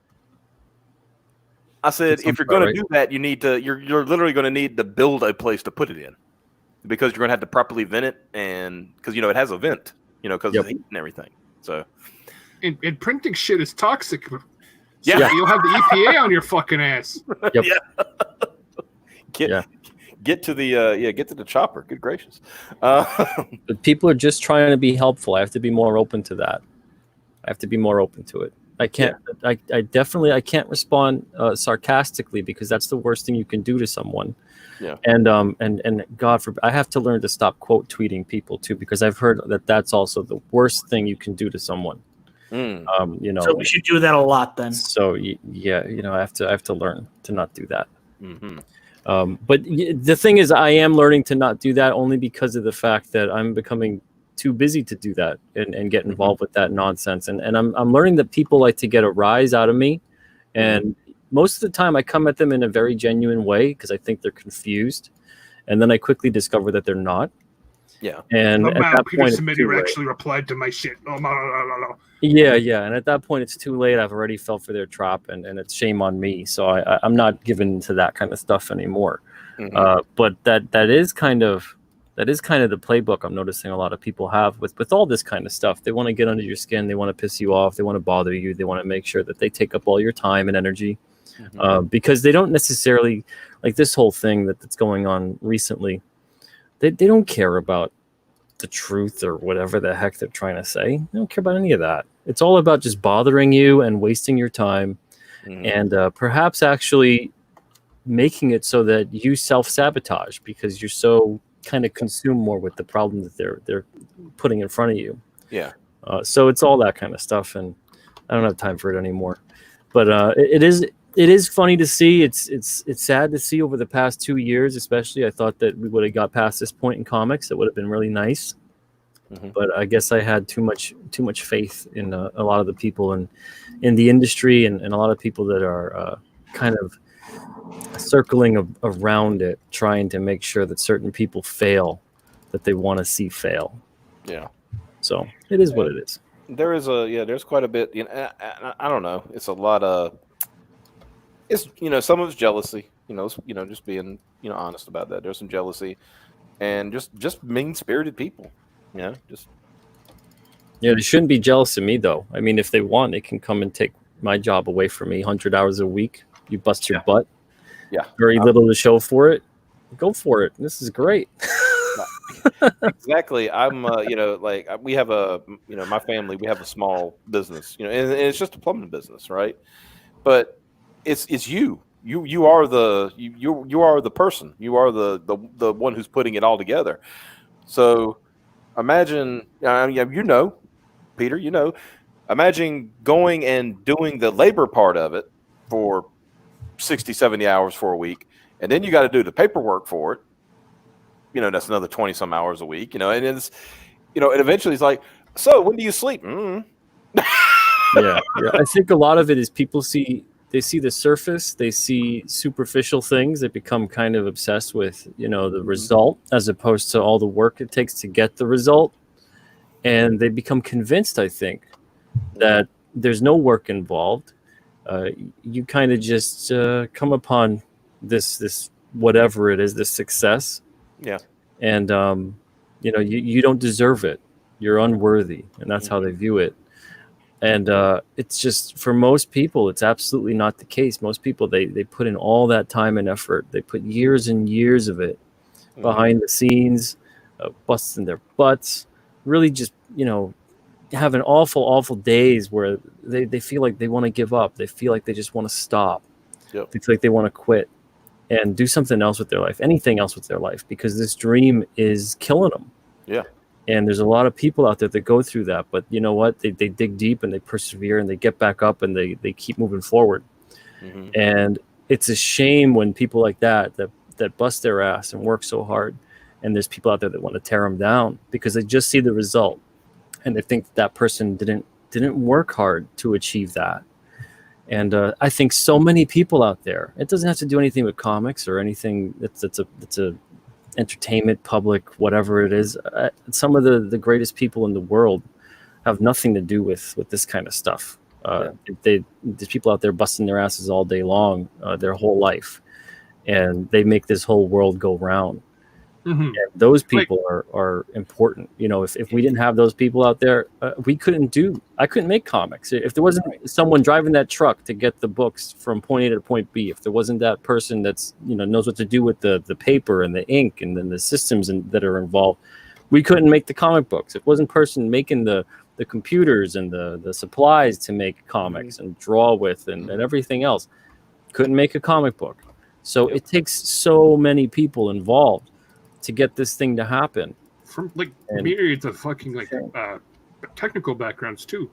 I said, if you're going to do that, you're literally going to need to build a place to put it in, because you're going to have to properly vent it, and because it has a vent, because of the heat and everything. So, and printing shit is toxic. Yeah, you'll have the EPA on your fucking ass. Yep. Get to the get to the chopper. Good gracious. But people are just trying to be helpful. I have to be more open to that. I have to be more open to it. I can't. Yeah. I definitely. I can't respond sarcastically because that's the worst thing you can do to someone. Yeah. And God forbid, I have to learn to stop quote tweeting people too, because I've heard that that's also the worst thing you can do to someone. Mm. You know. So we should do that a lot then. So yeah, you know, I have to learn to not do that. Mm-hmm. But the thing is, I am learning to not do that only because of the fact that I'm becoming too busy to do that and get involved with that nonsense. And I'm learning that people like to get a rise out of me. And most of the time I come at them in a very genuine way because I think they're confused. And then I quickly discover that they're not. Yeah. And at that Peter point, Simeti actually replied to my shit. Yeah. And at that point, it's too late. I've already fell for their trap and it's shame on me. So I'm not given to that kind of stuff anymore. Mm-hmm. But that is kind of the playbook I'm noticing a lot of people have with all this kind of stuff. They want to get under your skin. They want to piss you off. They want to bother you. They want to make sure that they take up all your time and energy because they don't necessarily like this whole thing that's going on recently. They don't care about the truth or whatever the heck they're trying to say. They don't care about any of that. It's all about just bothering you and wasting your time and perhaps actually making it so that you self-sabotage because you're so kind of consumed more with the problem that they're putting in front of you. Yeah. So it's all that kind of stuff, and I don't have time for it anymore. But it is funny to see. It's sad to see over the past 2 years, especially. I thought that we would have got past this point in comics. It would have been really nice. But I guess I had too much faith in a lot of the people in the industry and a lot of people that are kind of circling around it, trying to make sure that certain people fail that they want to see fail. Yeah. So it is what it is. There's quite a bit. You know, I don't know. It's a lot of. It's some of it's jealousy. Just being honest about that. There's some jealousy, and just mean-spirited people. Yeah, they shouldn't be jealous of me though. I mean, if they want, they can come and take my job away from me. 100 hours a week, you bust your butt. Yeah, very little to show for it. Go for it. This is great. Exactly. I'm, we have my family. We have a small business, and it's just a plumbing business, right? But it's you. You are the person. You are the one who's putting it all together. So imagine, Peter. Imagine going and doing the labor part of it for 60, 70 hours for a week, and then you got to do the paperwork for it. That's another 20 some hours a week, and it's, and eventually it's like, so when do you sleep? Yeah. I think a lot of it is people see the surface, they see superficial things, they become kind of obsessed with, the result as opposed to all the work it takes to get the result. And they become convinced, I think, that there's no work involved. You kind of just come upon this whatever it is, this success. Yeah. And, you don't deserve it. You're unworthy. And that's how they view it. And it's just, for most people, it's absolutely not the case. Most people, they put in all that time and effort. They put years and years of it behind the scenes, busting their butts, really just, having awful days where they feel like they want to give up. They feel like they just want to stop. Yep. They feel like they want to quit and do something else with their life, anything else with their life, because this dream is killing them. Yeah. And there's a lot of people out there that go through that, but you know what? They dig deep and they persevere and they get back up and they keep moving forward. And it's a shame when people like that bust their ass and work so hard, and there's people out there that want to tear them down because they just see the result and they think that person didn't work hard to achieve that. And I think so many people out there, it doesn't have to do anything with comics or anything that's a entertainment, public, whatever it is. Some of the greatest people in the world have nothing to do with this kind of stuff. There's people out there busting their asses all day long, their whole life, and they make this whole world go round. Mhm. And those people are important. You know, if we didn't have those people out there, I couldn't make comics. If there wasn't someone driving that truck to get the books from point A to point B, if there wasn't that person that's, you know, knows what to do with the paper and the ink and then the systems that are involved, we couldn't make the comic books. If it wasn't person making the computers and the supplies to make comics and draw with and everything else, couldn't make a comic book. So it takes so many people involved to get this thing to happen, from like myriads of fucking like technical backgrounds too.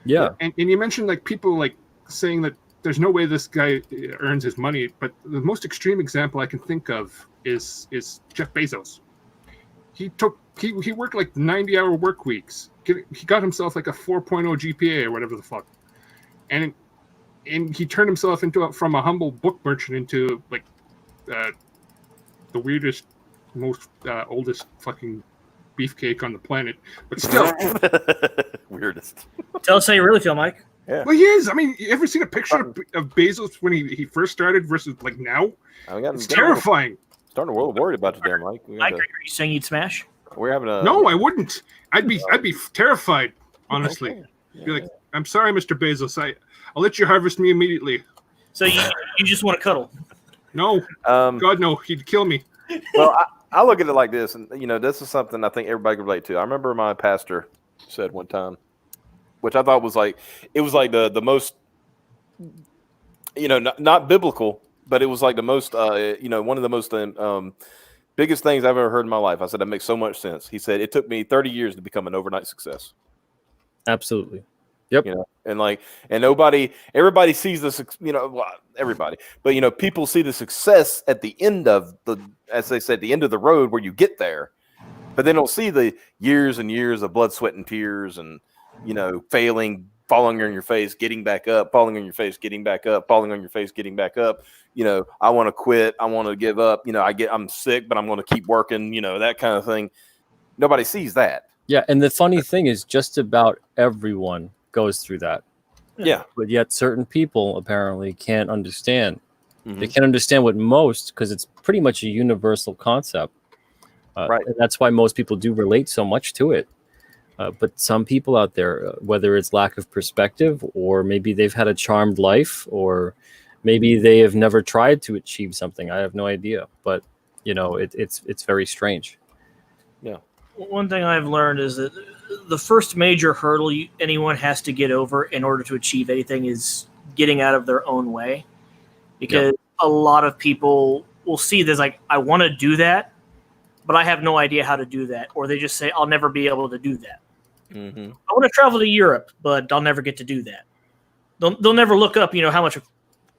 Yeah. And you mentioned like people like saying that there's no way this guy earns his money, but the most extreme example I can think of is Jeff Bezos. He worked like 90-hour work weeks. He got himself like a 4.0 GPA or whatever the fuck, and he turned himself from a humble book merchant into like the weirdest, most oldest fucking beefcake on the planet. But still, weirdest. Tell us how you really feel, Mike. Yeah. Well, he is. I mean, you ever seen a picture of Bezos when he first started versus like now? It's terrifying. Starting to worried about you, damn Mike. Mike, are you saying you'd smash? We're having a. No, I wouldn't. I'd be terrified, honestly. Okay. Yeah, be like, I'm sorry, Mr. Bezos. I'll let you harvest me immediately. So you just want to cuddle? No, God no, he'd kill me. Well, I look at it like this, and you know, this is something I think everybody can relate to. I remember my pastor said one time, which I thought was like, it was like the most, you know, not biblical, but it was like the most, you know, one of the most biggest things I've ever heard in my life. I said, that makes so much sense. He said, it took me 30 years to become an overnight success. Absolutely. Yep. You know, and everybody sees this, you know, well, everybody, but you know, people see the success at the end of as they said, the end of the road where you get there, but they don't see the years and years of blood, sweat, and tears, and you know, failing, falling on your face, getting back up, falling on your face, getting back up, falling on your face, getting back up. You know, I want to quit, I want to give up. You know, I'm sick, but I'm going to keep working. You know, that kind of thing. Nobody sees that. Yeah, and the funny thing is, just about everyone goes through that. Yeah. But yet certain people apparently can't understand. Mm-hmm. They can't understand what most, because it's pretty much a universal concept. Right. And that's why most people do relate so much to it. But some people out there, whether it's lack of perspective, or maybe they've had a charmed life, or maybe they have never tried to achieve something. I have no idea. But, you know, it's very strange. Yeah. One thing I've learned is that the first major hurdle anyone has to get over in order to achieve anything is getting out of their own way. Because a lot of people will see this like, I want to do that, but I have no idea how to do that. Or they just say, I'll never be able to do that. Mm-hmm. I want to travel to Europe, but I'll never get to do that. They'll never look up, you know, how much a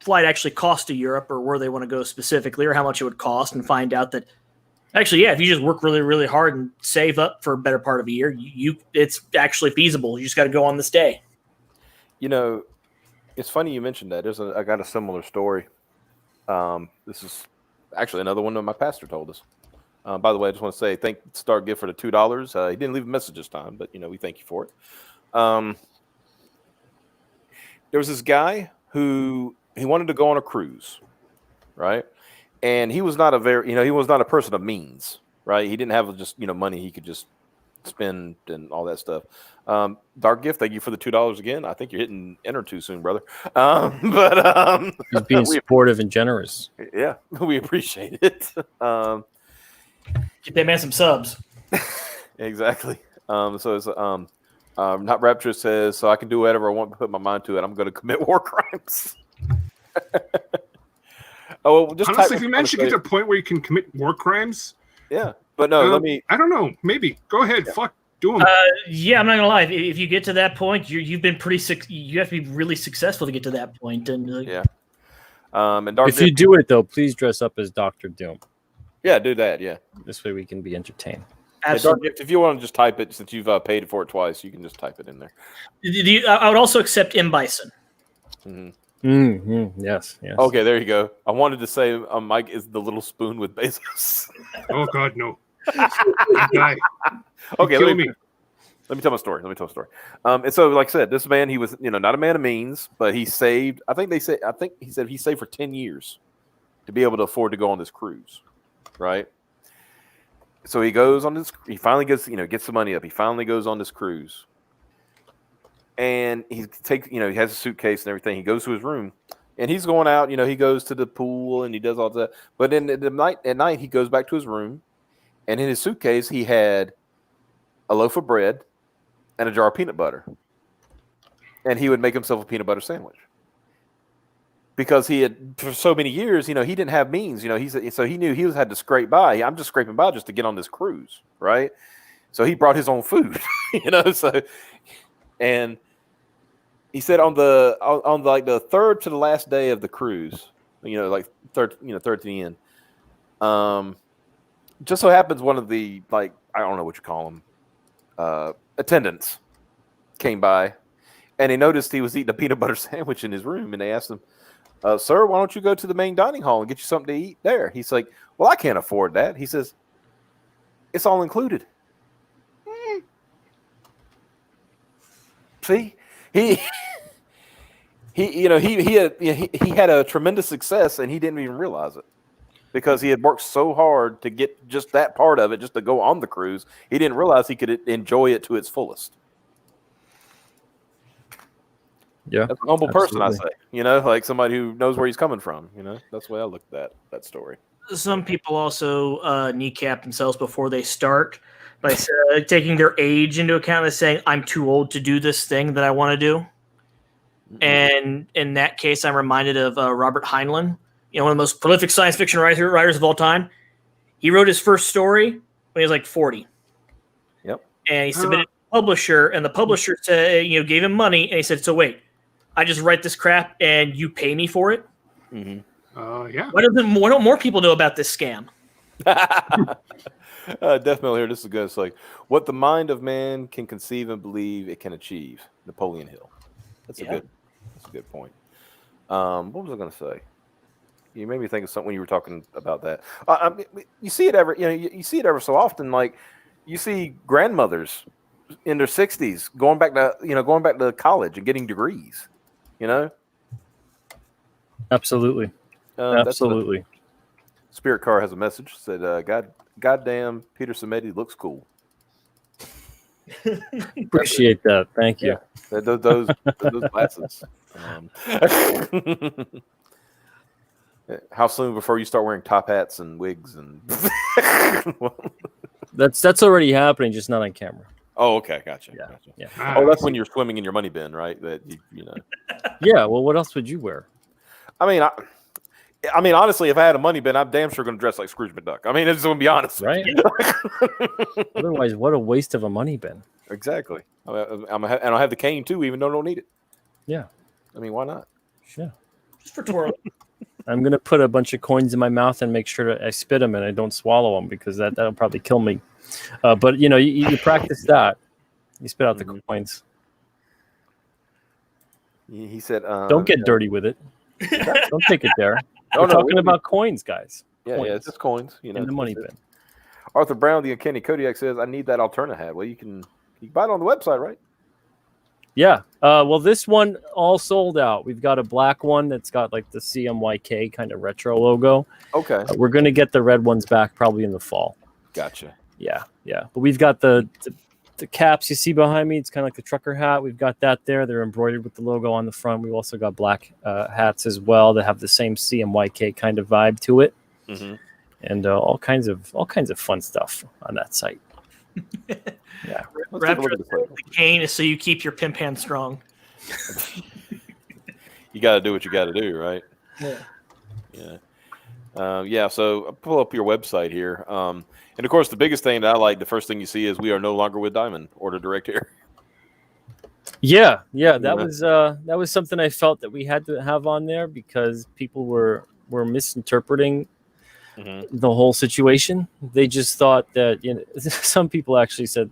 flight actually costs to Europe or where they want to go specifically or how much it would cost, and find out that actually, yeah, if you just work really, really hard and save up for a better part of a year, it's actually feasible. You just got to go on this day. You know, it's funny you mentioned that. I got a similar story. This is actually another one that my pastor told us. By the way, I just want to say thank Star Gift for the $2. He didn't leave a message this time, but you know, we thank you for it. There was this guy who he wanted to go on a cruise, right? And he was not he was not a person of means, right? He didn't have just, you know, money he could just spend and all that stuff. Dark Gift, thank you for the $2 again. I think you're hitting enter too soon, brother. He's being supportive and generous. Yeah, we appreciate it. Get that man some subs. Exactly. So it's not Rapture says, so I can do whatever I want to put my mind to it. I'm going to commit war crimes. Oh, well, just honestly, if you manage to get to a point where you can commit war crimes, yeah. But no, I don't know. Maybe go ahead. Yeah. Fuck, do them. Yeah, I'm not gonna lie. If you get to that point, you've been you have to be really successful to get to that point. And yeah. And Dark if you do it though, please dress up as Dr. Doom. Yeah, do that. Yeah. This way we can be entertained. Absolutely. Dark Gift, if you want to just type it, since you've paid for it twice, you can just type it in there. I would also accept M. Bison. Mm-hmm. Mm-hmm. Yes. Okay, there you go. I wanted to say Mike is the little spoon with Bezos. Oh God, no. Guy. Okay, let me tell my story. And so, like I said, this man, he was, you know, not a man of means, but he saved. I think he said he saved for 10 years to be able to afford to go on this cruise, right? So he goes on this. He finally gets the money up. He finally goes on this cruise, and he has a suitcase and everything. He goes to his room, and he's going out. He goes to the pool and he does all that. But then at night he goes back to his room, and in his suitcase he had a loaf of bread and a jar of peanut butter, and he would make himself a peanut butter sandwich. Because he had, for so many years, he didn't have means. So he knew he had to scrape by. I'm just scraping by just to get on this cruise, right? So he brought his own food, So, and he said on the third to the last day of the cruise, third to the end. Just so happens one of the I don't know what you call them, attendants came by, and they noticed he was eating a peanut butter sandwich in his room, and they asked him, sir, why don't you go to the main dining hall and get you something to eat there? He's like, well, I can't afford that. He says, it's all included. See, he had a tremendous success, and he didn't even realize it because he had worked so hard to get just that part of it, just to go on the cruise. He didn't realize he could enjoy it to its fullest. Yeah, that's a humble person, I say. Like somebody who knows where he's coming from. That's the way I look at that story. Some people also kneecap themselves before they start by taking their age into account and saying, "I'm too old to do this thing that I want to do." Mm-hmm. And in that case, I'm reminded of Robert Heinlein, one of the most prolific science fiction writers of all time. He wrote his first story when he was like 40. Yep. And he submitted to the publisher, and the publisher said, gave him money, and he said, "So wait, I just write this crap and you pay me for it?" Mm-hmm. Yeah. Why don't more people know about this scam? Definitely. This is good. It's like what the mind of man can conceive and believe it can achieve. Napoleon Hill. That's a good point. What was I going to say? You made me think of something when you were talking about that. You see it you see it ever so often. Like you see grandmothers in their 60s going back to college and getting degrees. Absolutely. Absolutely. Spirit Car has a message. Said, goddamn, Peter Simeti looks cool. Appreciate that. Thank you. Yeah, those glasses. How soon before you start wearing top hats and wigs and? That's already happening, just not on camera. Oh, okay, gotcha. Yeah. Gotcha. Yeah. Oh, that's when you're swimming in your money bin, right? That you know. Yeah. Well, what else would you wear? I mean, honestly, if I had a money bin, I'm damn sure going to dress like Scrooge McDuck. I mean, it's going to be honest, right? Otherwise, what a waste of a money bin. Exactly. And I'll have the cane too, even though I don't need it. Yeah. I mean, why not? Sure. Just for twirling. I'm going to put a bunch of coins in my mouth and make sure that I spit them and I don't swallow them because that'll probably kill me. But you practice that. You spit out the coins. He said, "Don't get dirty with it. Don't take it there." We're talking about coins, guys. Yeah, coins. yeah, it's just coins. In the money bin. Arthur Brown, the Uncanny Kodiak says, "I need that Alterna hat." Well, you can buy it on the website, right? Yeah. Well, this one all sold out. We've got a black one that's got like the CMYK kind of retro logo. Okay. We're going to get the red ones back probably in the fall. Gotcha. Yeah. But we've got the caps you see behind me. It's kind of like the trucker hat. We've got that there. They're embroidered with the logo on the front. We've also got black hats as well that have the same CMYK kind of vibe to it. Mm-hmm. And all kinds of fun stuff on that site. Yeah. Raptor, the cane is so you keep your pimp hand strong. You got to do what you got to do, right? Yeah. So I'll pull up your website here. And of course, the biggest thing that I like, the first thing you see is we are no longer with Diamond. Order direct here. Yeah. That was something I felt that we had to have on there because people were misinterpreting the whole situation. They just thought that some people actually said,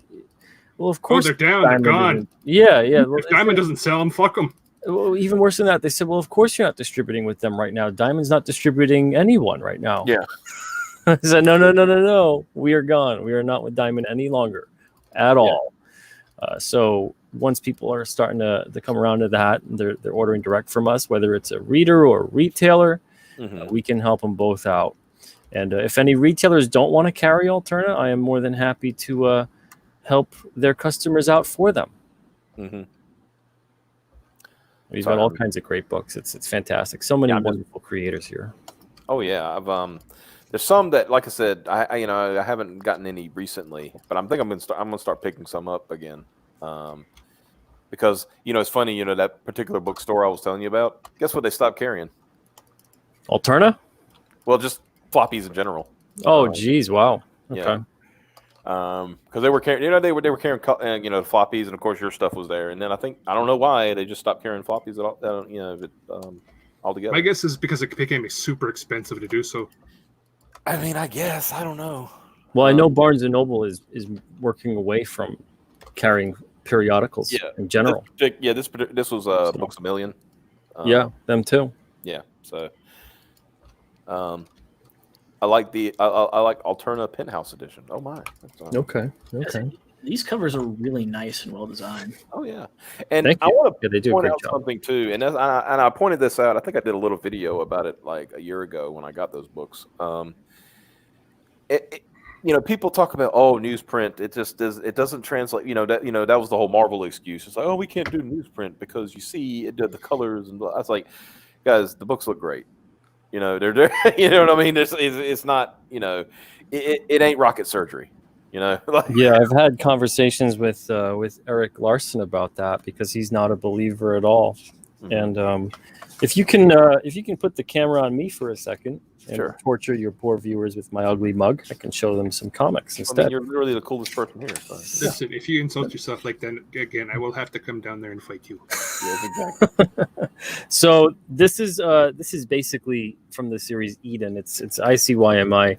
"Well, of course they're down, Diamond they're gone." Yeah. Well, if Diamond doesn't sell them, fuck them. Well, even worse than that, they said, "Well, of course you're not distributing with them right now. Diamond's not distributing anyone right now." Yeah. I said, no. We are gone. We are not with Diamond any longer at all. So once people are starting to come around to that, they're ordering direct from us, whether it's a reader or a retailer, we can help them both out. And if any retailers don't want to carry Alterna, I am more than happy to help their customers out for them. Mm-hmm. We've got all kinds of great books. It's fantastic. So many wonderful creators here. Oh yeah, I've there's some that, like I said, I haven't gotten any recently, but I'm gonna start picking some up again. Because it's funny, that particular bookstore I was telling you about. Guess what they stopped carrying? Alterna? Well, just floppies in general. Oh, geez, wow. Okay. Yeah. Because they were carrying, they were carrying, floppies, and of course your stuff was there. And then I don't know why they just stopped carrying floppies at all. Altogether. My guess is because it became super expensive to do so. I mean, I guess I don't know. Well, I know Barnes and Noble is working away from carrying periodicals in general. This was Books A Million. Them too. Yeah, so I like I like Alterna Penthouse Edition. Oh my. Okay. These covers are really nice and well designed. Oh yeah, and Thank I you. want to they do point a great out job. something too, and I pointed this out. I think I did a little video about it like a year ago when I got those books. People talk about newsprint. It doesn't translate. That was the whole Marvel excuse. It's like, we can't do newsprint because you see the colors and I was like, guys, the books look great. They're you know what I mean. It's not it ain't rocket surgery. I've had conversations with Eric Larson about that because he's not a believer at all. Mm-hmm. And if you can put the camera on me for a second and torture your poor viewers with my ugly mug, I can show them some comics instead. I mean, you're literally the coolest person here. So. Listen, if you insult yourself like that again, I will have to come down there and fight you. Yes, exactly. So this is basically from the series Eden. It's ICYMI.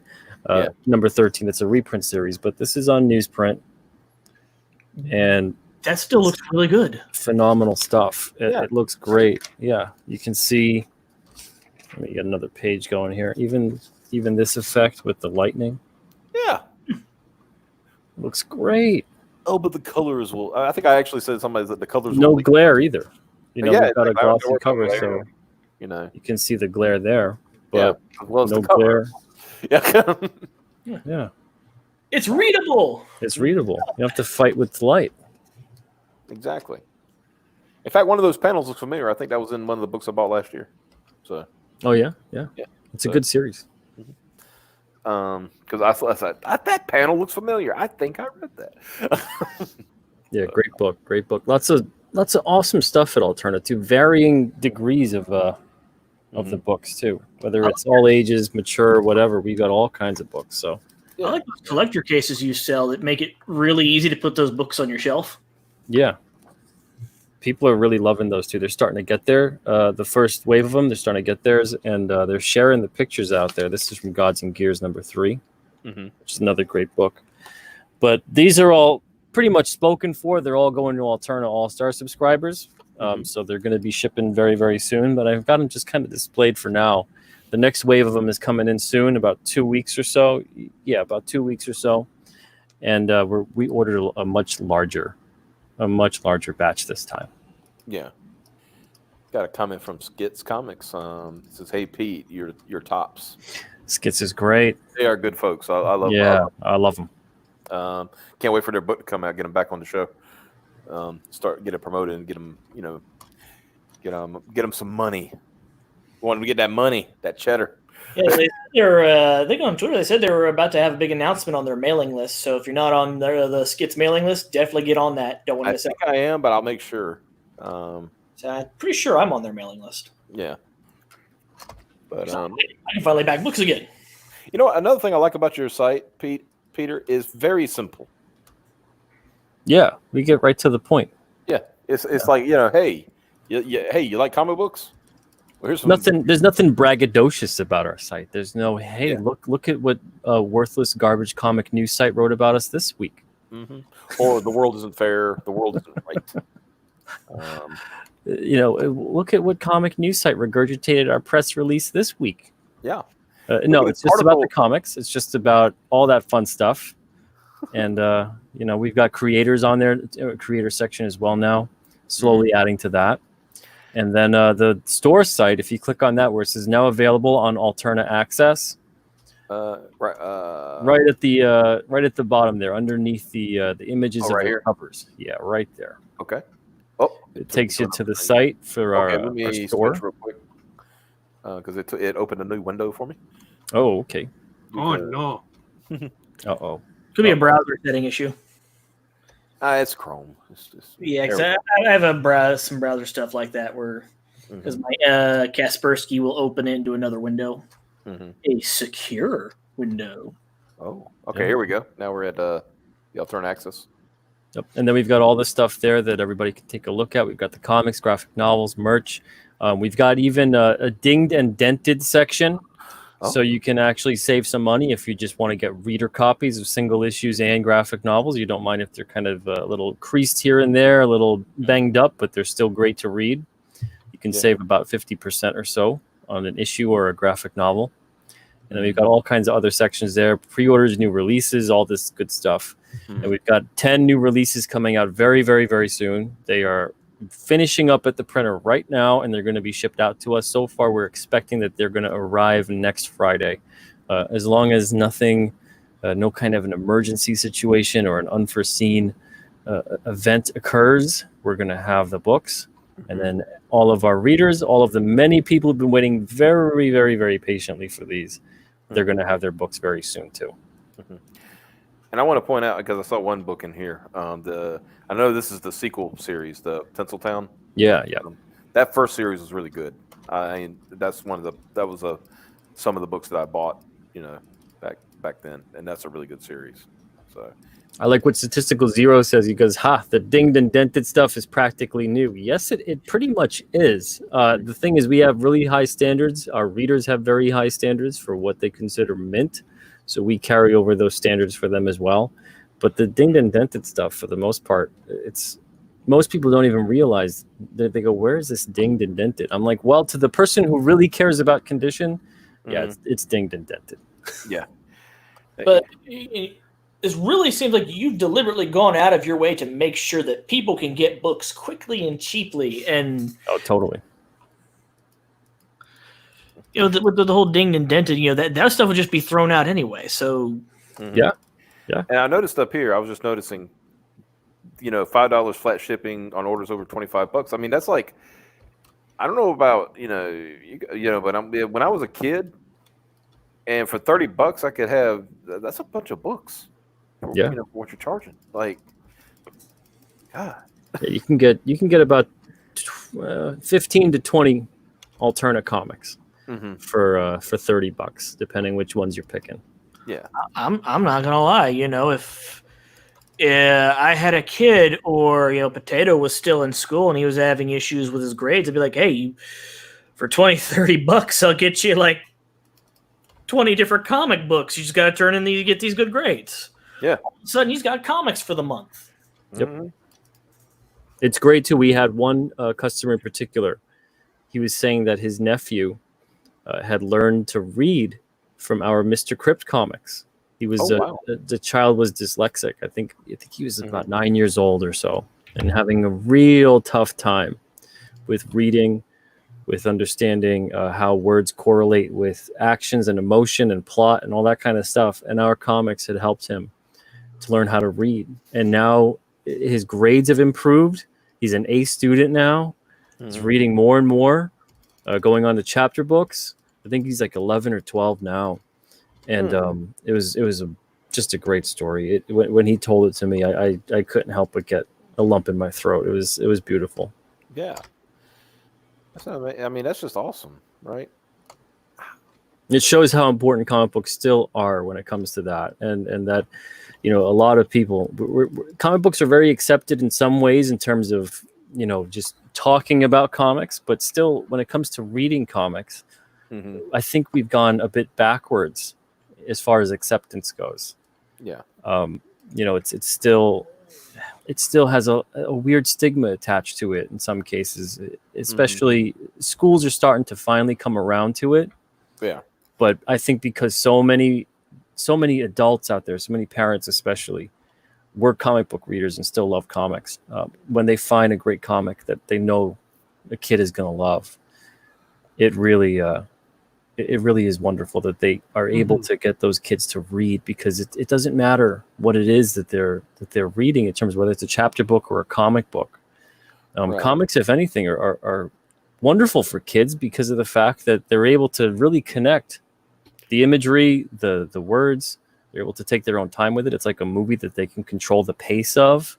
Number 13. It's a reprint series, but this is on newsprint, and that still looks really good. Phenomenal stuff. It looks great. Yeah, you can see. Let me get another page going here. Even this effect with the lightning. Yeah, looks great. Oh, but the colors will. I think I actually said somebody that the colors. No glare either. We've got a glossy cover, so you can see the glare there. But no glare. Yeah. It's readable. It's readable. You have to fight with light. Exactly. In fact, one of those panels looks familiar. I think that was in one of the books I bought last year. So. Oh yeah. It's a good series. Because I thought that panel looks familiar. I think I read that. Yeah, great book. Lots of awesome stuff at Alterna too. Varying degrees of the books too, whether it's all ages, mature, whatever. We got all kinds of books. So I like those collector cases you sell that make it really easy to put those books on your shelf. Yeah, people are really loving those too. They're starting to get there. The first wave of them, they're starting to get theirs, and they're sharing the pictures out there. This is from Gods and Gears number 3, which is another great book. But these are all pretty much spoken for. They're all going to Alterna All-Star subscribers. So they're going to be shipping very, very soon. But I've got them just kind of displayed for now. The next wave of them is coming in soon, about 2 weeks or so. Yeah, about 2 weeks or so. And we ordered a much larger batch this time. Yeah. Got a comment from Skits Comics. It says, "Hey Pete, your tops." Skits is great. They are good folks. I love. Yeah, I love them. Can't wait for their book to come out. Get them back on the show. Get it promoted and get them some money. Want them to get that money, that cheddar. Yeah, I think on Twitter they said they were about to have a big announcement on their mailing list. So if you're not on the Skits mailing list, definitely get on that. Don't want to miss out. I am, but I'll make sure. So I'm pretty sure I'm on their mailing list. Yeah. But I can finally back books again. Another thing I like about your site, Peter, is very simple. Yeah, we get right to the point. Yeah, it's like hey, you like comic books? Well, here's There's nothing braggadocious about our site. There's no look at what a worthless garbage comic news site wrote about us this week. Mm-hmm. Or the world isn't fair. The world isn't right. Look at what comic news site regurgitated our press release this week. Yeah. No, it's just about the comics. It's just about all that fun stuff. And, we've got creators on there, creator section as well now, slowly adding to that. And then the store site, if you click on that where it says now available on Alterna Access, Right at the bottom there, underneath the images of right the here? covers. Yeah, right there. Okay. Oh, It took me takes you another to the thing. site for Okay, our let me store. switch real quick because it opened a new window for me. Oh, okay. Oh no. Uh-oh. Could be a browser setting issue. It's Chrome. It's just, Yeah, there because we I have some browser stuff like that where go. because my Kaspersky will open it into another window, a secure window. Oh, okay. Yeah. Here we go. Now we're at the alternate access. Yep. And then we've got all the stuff there that everybody can take a look at. We've got the comics, graphic novels, merch. We've got even a dinged and dented section. Oh. So you can actually save some money if you just want to get reader copies of single issues and graphic novels. You don't mind if they're kind of a little creased here and there, a little banged up, but they're still great to read. You can save about 50% or so on an issue or a graphic novel. And then we've got all kinds of other sections there, pre-orders, new releases, all this good stuff. And we've got 10 new releases coming out very, very, very soon. They are finishing up at the printer right now, and they're going to be shipped out to us. So far, we're expecting that they're going to arrive next Friday. As long as nothing, no kind of an emergency situation or an unforeseen event occurs, we're going to have the books. And then all of our readers, all of the many people who've been waiting very, very, very patiently for these, they're going to have their books very soon too. And I want to point out, because I saw one book in here, I know this is the sequel series, the Tinseltown. Yeah. That first series was really good. I mean, that's some of the books that I bought, back then, and that's a really good series. So I like what Statistical Zero says. He goes, the dinged and dented stuff is practically new. Yes, it pretty much is. The thing is, we have really high standards. Our readers have very high standards for what they consider mint. So we carry over those standards for them as well. But the dinged and dented stuff, for the most part, most people don't even realize that. They go, where is this dinged and dented? I'm like, well, to the person who really cares about condition, it's dinged and dented. Yeah. But it really seems like you've deliberately gone out of your way to make sure that people can get books quickly and cheaply. And totally. With the whole dinged and dented, that stuff would just be thrown out anyway. So yeah. And I noticed up here, I was just noticing, $5 flat shipping on orders over $25. I mean, that's like, I don't know about but when I was a kid, and for $30 I could have that's a bunch of books. For, for what you're charging, like, God. Yeah, you can get about 15 to 20 alternate comics for $30, depending which ones you're picking. Yeah, I'm not gonna lie. If I had a kid or Potato was still in school and he was having issues with his grades, I'd be like, hey, for $20-$30, I'll get you like 20 different comic books. You just got to turn in these, get these good grades. Yeah. All of a sudden, he's got comics for the month. Yep. It's great too. We had one customer in particular. He was saying that his nephew had learned to read from our Mr. Crypt comics. He was the child was dyslexic. I think he was about 9 years old or so, and having a real tough time with reading, with understanding how words correlate with actions and emotion and plot and all that kind of stuff. And our comics had helped him to learn how to read. And now his grades have improved. He's an A student now. He's reading more and more, going on to chapter books. I think he's like 11 or 12 now. And it was just a great story. When he told it to me, I couldn't help but get a lump in my throat. It was beautiful. Yeah. That's just awesome, right? It shows how important comic books still are when it comes to that, and that a lot of people, comic books are very accepted in some ways in terms of just talking about comics, but still when it comes to reading comics, I think we've gone a bit backwards as far as acceptance goes. Yeah. It still has a weird stigma attached to it in some cases, especially schools are starting to finally come around to it. Yeah. But I think because so many adults out there, so many parents especially, were comic book readers and still love comics. When they find a great comic that they know a kid is going to love, it really it really is wonderful that they are able to get those kids to read, because it doesn't matter what it is that they're reading in terms of whether it's a chapter book or a comic book. Right. Comics, if anything, are wonderful for kids because of the fact that they're able to really connect the imagery, the words. They're able to take their own time with it. It's like a movie that they can control the pace of.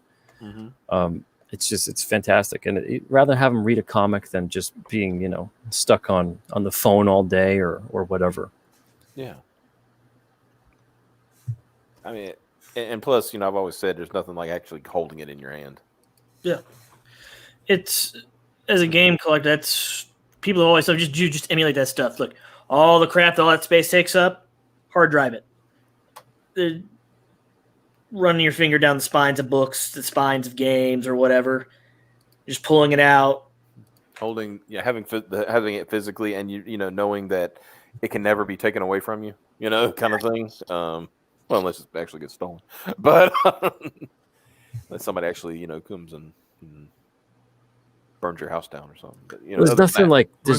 It's fantastic. And rather have them read a comic than just being, stuck on the phone all day or whatever. Yeah. I mean, and plus, I've always said there's nothing like actually holding it in your hand. Yeah. It's, as a game collector, that's, people always say, just emulate that stuff. Look, all the crap that all that space takes up, hard drive it. Running your finger down the spines of books, the spines of games or whatever, just pulling it out. Having it physically, and knowing that it can never be taken away from you, kind of thing. Well, unless it actually gets stolen, but unless somebody actually, comes and burns your house down or something. But, there's nothing like a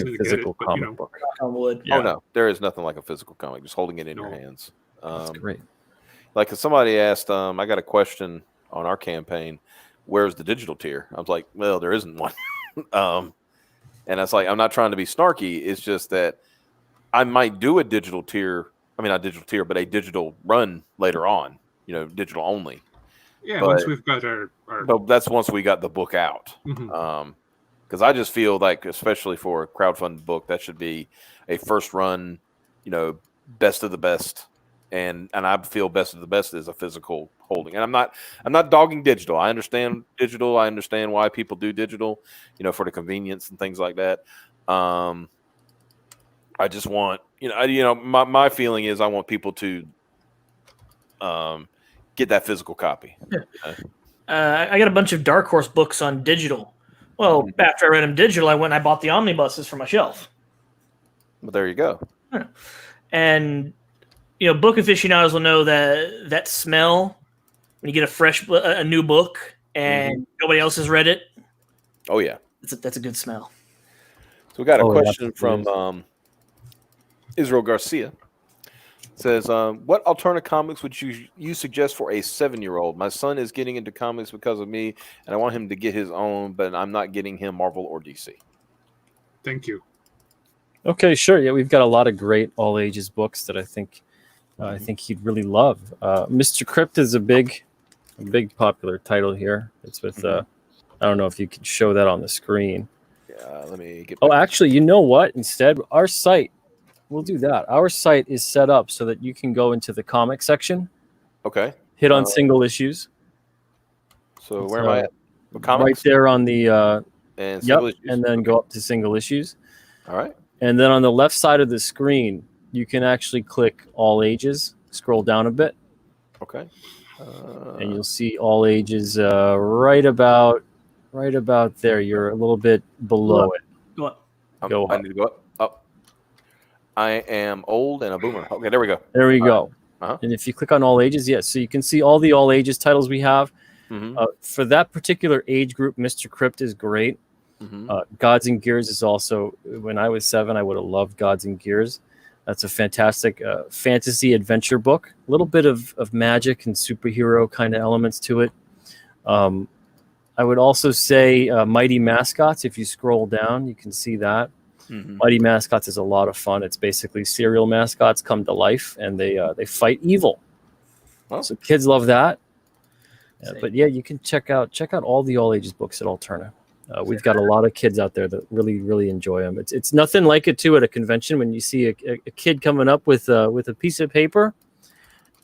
it, physical but, comic book. Knock on wood. Oh no, there is nothing like a physical comic. Just holding it in your hands. That's great. Like if somebody asked, I got a question on our campaign. Where's the digital tier? I was like, well, there isn't one. And it's like, I'm not trying to be snarky. It's just that I might do a digital tier. I mean, not digital tier, but a digital run later on. Digital only. Yeah, once we've got our. But that's once we got the book out. Because I just feel like, especially for a crowdfunded book, that should be a first run. Best of the best. And I feel best of the best is a physical holding. And I'm not dogging digital. I understand digital. I understand why people do digital, for the convenience and things like that. I just want, my feeling is I want people to get that physical copy. I got a bunch of Dark Horse books on digital. Well, after I read them digital, I went and I bought the omnibuses for my shelf. But there you go. And book aficionados will know that smell when you get a new book and nobody else has read it. Oh yeah, that's a good smell. So we got a question from Israel Garcia. It says, what alternative comics would you suggest for a 7-year-old? My son is getting into comics because of me, and I want him to get his own, but I'm not getting him Marvel or DC. Thank you. Okay, sure. Yeah, we've got a lot of great all ages books that I think he'd really love. Mr. Crypt is a big popular title here. It's with I don't know if you could show that on the screen. Yeah, let me get. Oh, actually, you know what? Instead, our site, we'll do that. Our site is set up so that you can go into the comic section. Okay. Hit on single issues. So where am I at? Comics? Right there on the and issues. And then go up to single issues. All right. And then on the left side of the screen, you can actually click all ages, scroll down a bit. Okay. And you'll see all ages right about there. You're a little bit below it. Go up. Go up. I need to go up. I am old and a boomer. Okay, there we go. There we go. Uh-huh. And if you click on all ages, yes, so you can see all the all ages titles we have. For that particular age group, Mr. Crypt is great. Gods and Gears is also, when I was 7, I would have loved Gods and Gears. That's a fantastic fantasy adventure book. A little bit of magic and superhero kind of elements to it. I would also say Mighty Mascots. If you scroll down, you can see that. Mighty Mascots is a lot of fun. It's basically serial mascots come to life, and they fight evil. Oh. So kids love that. But yeah, you can check out all the all ages books at Alterna. We've got a lot of kids out there that really, really enjoy them. It's nothing like it too at a convention when you see a kid coming up with a piece of paper,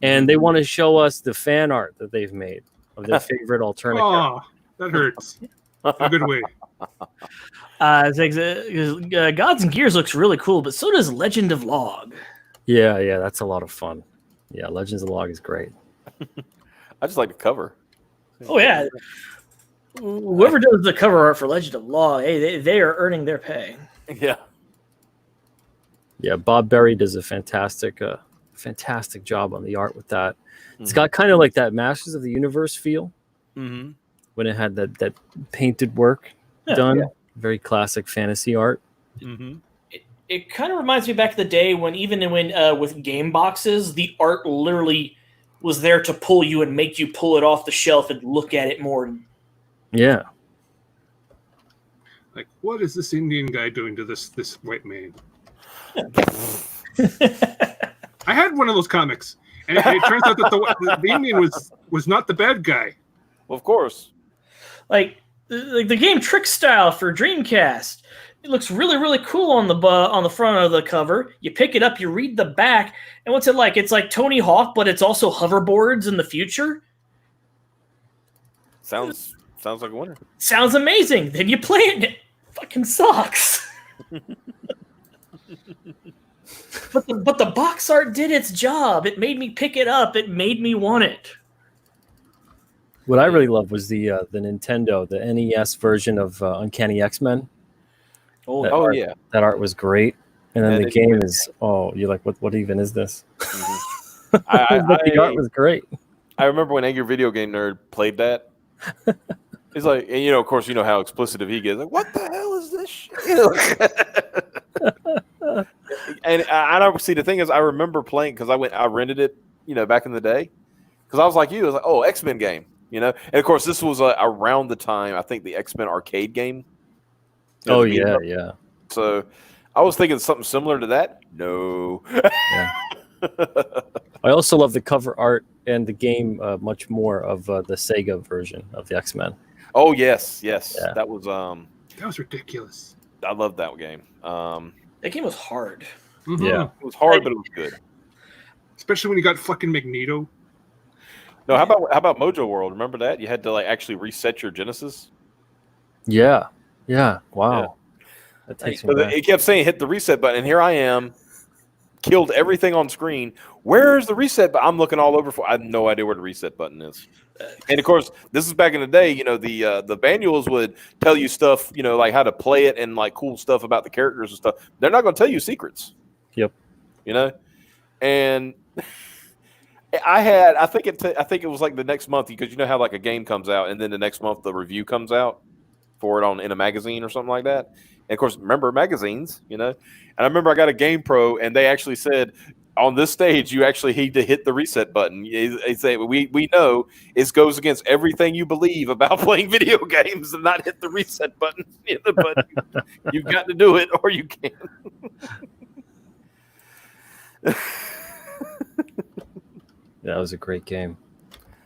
and they want to show us the fan art that they've made of their favorite Alterna. Oh, that hurts. In a good way. Gods and Gears looks really cool, but so does Legend of Log. Yeah, that's a lot of fun. Yeah, Legends of Log is great. I just like the cover. Oh yeah. Whoever does the cover art for Legend of Log, hey, they are earning their pay. Yeah. Yeah, Bob Berry does a fantastic job on the art with that. It's got kind of like that Masters of the Universe feel when it had that painted work done. Yeah. Very classic fantasy art. It kind of reminds me back in the day when with game boxes, the art literally was there to pull you and make you pull it off the shelf and look at it more. Yeah. Like, what is this Indian guy doing to this white man? I had one of those comics, and it turns out that the Indian was not the bad guy. Well, of course. Like the game Trick Style for Dreamcast. It looks really, really cool on the front of the cover. You pick it up, you read the back, and what's it like? It's like Tony Hawk, but it's also hoverboards in the future. Sounds like a winner. Sounds amazing. Then you play it, and it fucking sucks. But the box art did its job. It made me pick it up. It made me want it. What I really loved was the Nintendo, the NES version of Uncanny X-Men. Yeah. That art was great. And then Yeah, the game is, you're like, what even is this? Mm-hmm. But the art was great. I remember when Angry Video Game Nerd played that. He's like, and of course, you know how explicit he gets. Like, what the hell is this shit? And I don't see. The thing is, I remember playing because I rented it, back in the day. Because I was like you, I was like, oh, X-Men game, And of course, this was around the time I think the X-Men arcade game. Yeah. So I was thinking something similar to that. No. Yeah. I also love the cover art and the game much more of the Sega version of the X-Men. Oh yes. Yeah. That was ridiculous. I loved that game. That game was hard. Mm-hmm. Yeah, it was hard, but it was good. Especially when you got fucking Magneto. No, how about Mojo World? Remember that? You had to actually reset your Genesis. Yeah. Wow. Yeah. That takes me back. It kept saying hit the reset button, and here I am, killed everything on screen. Where's the reset button? I'm looking all over I have no idea where the reset button is. And of course, this is back in the day. The manuals would tell you stuff, like how to play it and like cool stuff about the characters and stuff. They're not going to tell you secrets. Yep. And I think it was like the next month, because you know how like a game comes out and then the next month the review comes out for it in a magazine or something like that. And of course, remember magazines, And I remember I got a Game Pro, and they actually said on this stage you actually need to hit the reset button. They say we know it goes against everything you believe about playing video games and not hit the reset button. But you've got to do it or you can't. That was a great game.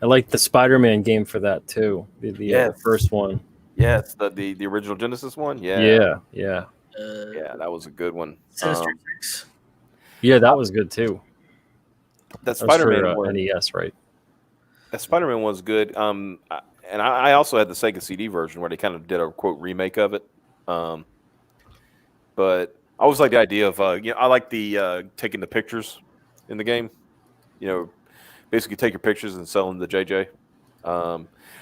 I liked the Spider-Man game for that too. The first one. Yes, the original Genesis one. Yeah. Yeah, that was a good one. Sinister Six. Yeah, that was good too. That Spider-Man one, NES, right? That Spider-Man was good. And I also had the Sega CD version where they kind of did a quote remake of it. But I always like the idea of I like the taking the pictures in the game. Basically take your pictures and sell them to JJ.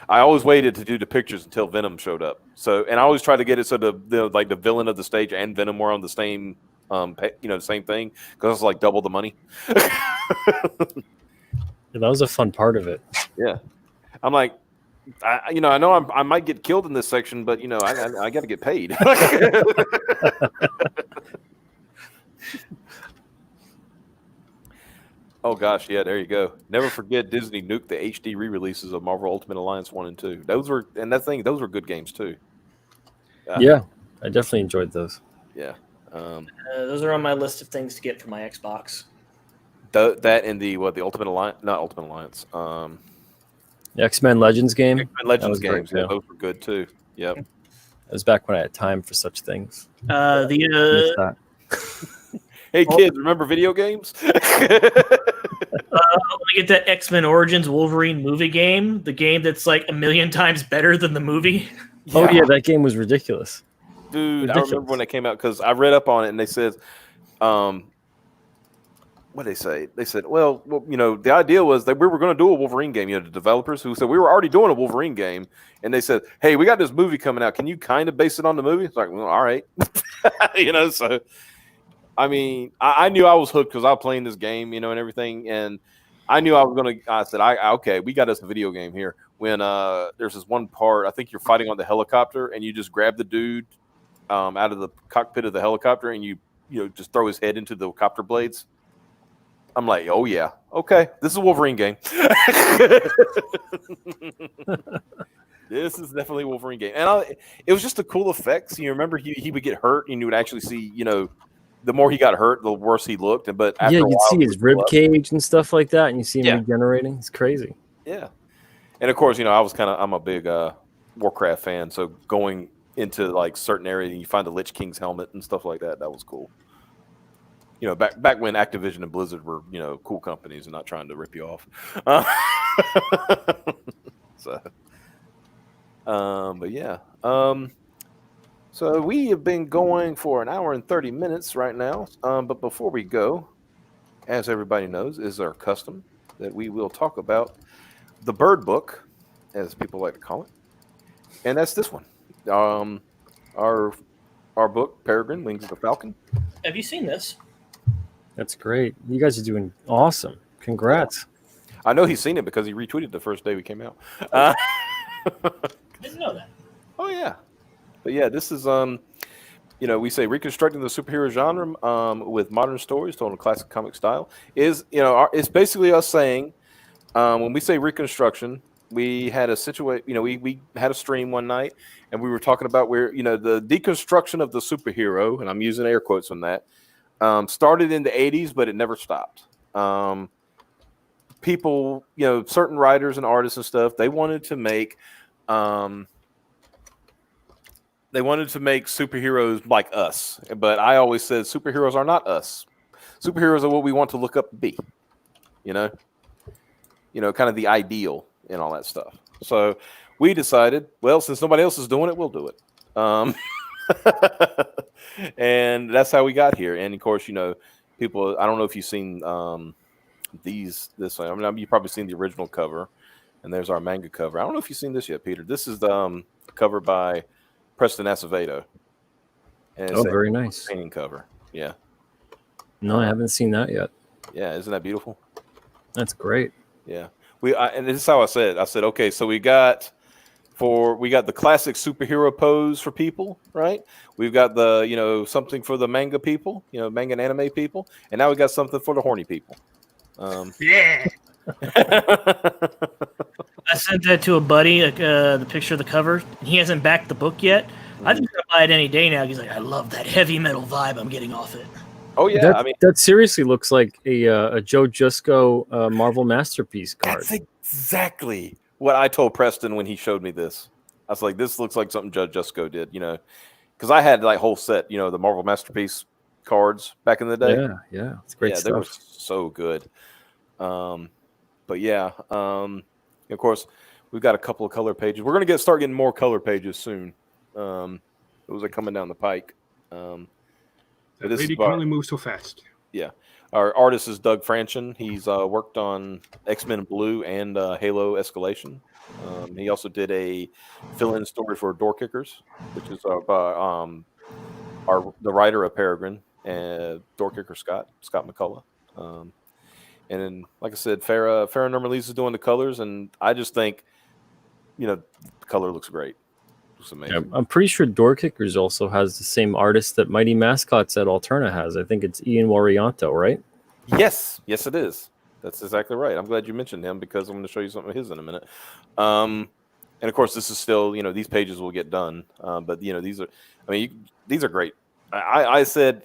I always waited to do the pictures until Venom showed up. And I always try to get it so the villain of the stage and Venom were on the same same thing, because it's like double the money. That was a fun part of it. Yeah, I'm like, I know I might get killed in this section, but I got to get paid. Oh gosh, yeah, there you go. Never forget Disney nuked the HD re-releases of Marvel Ultimate Alliance 1 and 2. Those were good games too. Yeah, I definitely enjoyed those. Yeah. Those are on my list of things to get for my Xbox. That and the Ultimate Alliance, not Ultimate Alliance. The X-Men Legends game. X-Men Legends games, yeah, those were good too. Yep. It was back when I had time for such things. Hey kids, remember video games? Let me get that X-Men Origins Wolverine movie game. The game that's like 1,000,000 times better than the movie. Oh yeah, that game was ridiculous. Dude, I remember when it came out because I read up on it and they said, what did they say? They said, well, the idea was that we were going to do a Wolverine game. The developers who said we were already doing a Wolverine game, and they said, hey, we got this movie coming out. Can you kind of base it on the movie? It's like, well, all right, So, I mean, I knew I was hooked because I was playing this game, and everything, and I knew I was going to. I said, okay, we got us a video game here. When there's this one part, I think you're fighting on the helicopter, and you just grab the dude out of the cockpit of the helicopter, and you just throw his head into the copter blades. I'm like, oh yeah, okay, this is a Wolverine game. This is definitely a Wolverine game, and it was just the cool effects. You remember he would get hurt, and you would actually see, the more he got hurt, the worse he looked. But after a you'd while, see his rib cage and stuff like that, and you see him regenerating. It's crazy. Yeah, and of course, I'm a big Warcraft fan, so going into like certain areas, and you find the Lich King's helmet and stuff like that. That was cool. Back when Activision and Blizzard were, cool companies and not trying to rip you off. But yeah. So we have been going for an hour and 30 minutes right now. But before we go, as everybody knows, is our custom that we will talk about the Bird Book, as people like to call it, and that's this one. Our book, Peregrine, Wings of the Falcon. Have you seen this? That's great. You guys are doing awesome. Congrats. Yeah. I know he's seen it because he retweeted the first day we came out. Didn't know that. Oh yeah, but yeah, this is we say reconstructing the superhero genre with modern stories told in a classic comic style is it's basically us saying when we say reconstruction, we had a situation. We had a stream one night and we were talking about where the deconstruction of the superhero, and I'm using air quotes on that. Started in the 80s, but it never stopped. People, certain writers and artists and stuff, they wanted to make superheroes like us. But I always said superheroes are not us. Superheroes are what we want to look up to be. Kind of the ideal and all that stuff. So we decided, well, since nobody else is doing it, we'll do it. And that's how we got here. And of course, people, I don't know if you've seen this one. I mean, you've probably seen the original cover, and there's our manga cover. I don't know if you've seen this yet, Peter. This is the cover by Preston Acevedo. And it's very nice painting cover. Yeah. No, I haven't seen that yet. Yeah, isn't that beautiful? That's great. Yeah. And this is how I said. I said, okay, so we got the classic superhero pose for people, right? We've got the, something for the manga people, manga and anime people. And now we got something for the horny people. Yeah. I sent that to a buddy, the picture of the cover. And he hasn't backed the book yet. I think I'll buy it any day now. He's like, I love that heavy metal vibe I'm getting off it. Oh, yeah. That seriously looks like a Joe Jusko Marvel Masterpiece card. That's exactly what I told Preston when he showed me this. I was like, this looks like something Judge Jusko did, because I had like whole set, the Marvel Masterpiece cards back in the day. Yeah, it's great stuff. They were so good. But yeah, of course, we've got a couple of color pages. We're gonna start getting more color pages soon. Those are coming down the pike. That lady can only move so fast. Yeah. Our artist is Doug Franchen. He's worked on X-Men Blue and Halo Escalation. He also did a fill-in story for Door Kickers, which is the writer of Peregrine and Door Kicker Scott McCullough. And then, like I said, Farrah Normalise is doing the colors, and I just think, the color looks great. It's amazing. Yeah, I'm pretty sure Door Kickers also has the same artist that Mighty Mascots at Alterna has. I think it's Ian Warianto, right? Yes, it is. That's exactly right. I'm glad you mentioned him because I'm going to show you something of his in a minute. And of course, this is still, these pages will get done. But these are, these are great. I said,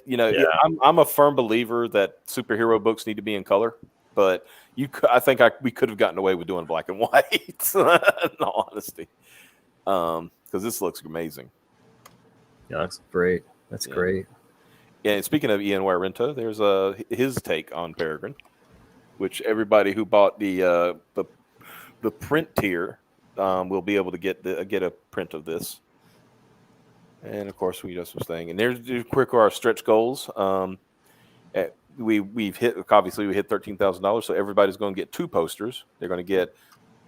I'm a firm believer that superhero books need to be in color, but I think we could have gotten away with doing black and white. In all honesty. Because this looks amazing. Yeah, that's great. That's great. Yeah, and speaking of Ian Warianto, there's his take on Peregrine, which everybody who bought the print tier will be able to get a print of this. And of course, we just was saying, and there's quick our stretch goals. We've hit $13,000, so everybody's going to get 2 posters. They're going to get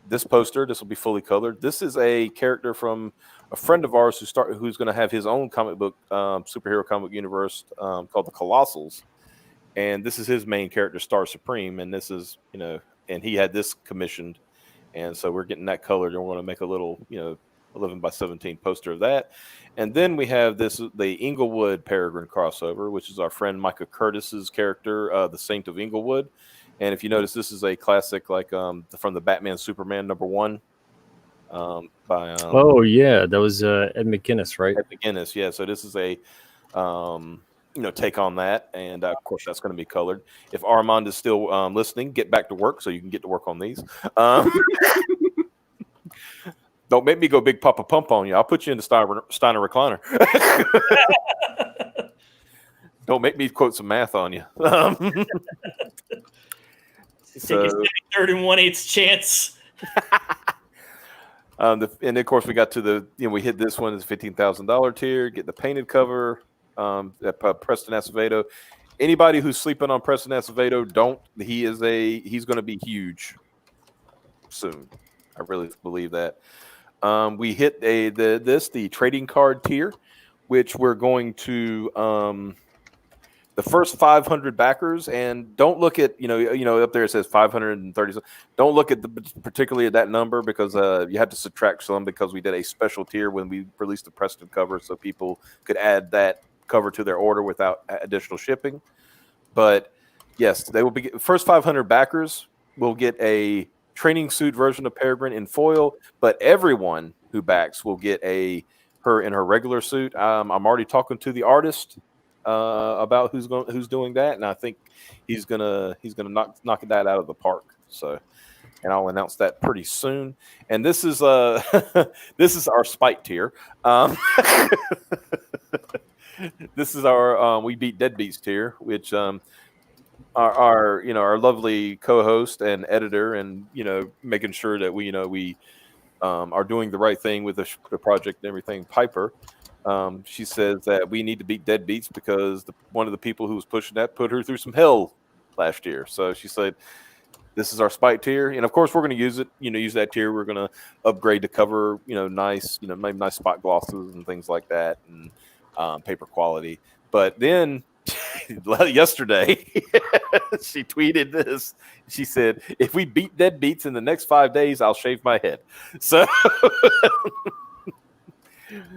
this poster. This will be fully colored. This is a character from a friend of ours who's going to have his own comic book superhero comic universe called the Colossals, and this is his main character, Star Supreme. And this is and he had this commissioned, and so we're getting that colored, and we're going to make a little 11 by 17 poster of that. And then we have the Inglewood Peregrine crossover, which is our friend Micah Curtis's character, the Saint of Inglewood. And if you notice, this is a classic, like from the Batman Superman #1. Oh yeah, that was Ed McGuinness, right? Ed McGuinness, yeah. So this is a take on that, and of course that's going to be colored. If Armand is still listening, get back to work so you can get to work on these. Don't make me go Big Papa Pump on you. I'll put you in the Steiner recliner. Don't make me quote some math on you. Take a 3rd and 1/8 chance. And of course we got to we hit this one is $15,000 tier. Get the painted cover. Preston Acevedo. Anybody who's sleeping on Preston Acevedo, don't. He's going to be huge soon. I really believe that. We hit the trading card tier, which we're going to the first 500 backers, and don't look at up there it says 530. Don't look at particularly at that number because you have to subtract some because we did a special tier when we released the Preston cover, so people could add that cover to their order without additional shipping. But yes, they will be first 500 backers will get a training suit version of Peregrine in foil, but everyone who backs will get her in her regular suit. I'm already talking to the artist about who's doing that, and I think he's gonna knock that out of the park. So, and I'll announce that pretty soon. And this is this is our spite tier. This is our we beat deadbeats tier, which our lovely co-host and editor, and making sure that we are doing the right thing with the project and everything. Piper. She says that we need to beat deadbeats because one of the people who was pushing that put her through some hell last year. So she said, this is our spite tier. And of course we're going to use it, use that tier. We're going to upgrade to cover, nice, maybe nice spot glosses and things like that, and paper quality. But then yesterday she tweeted this. She said, if we beat deadbeats in the next 5 days, I'll shave my head. So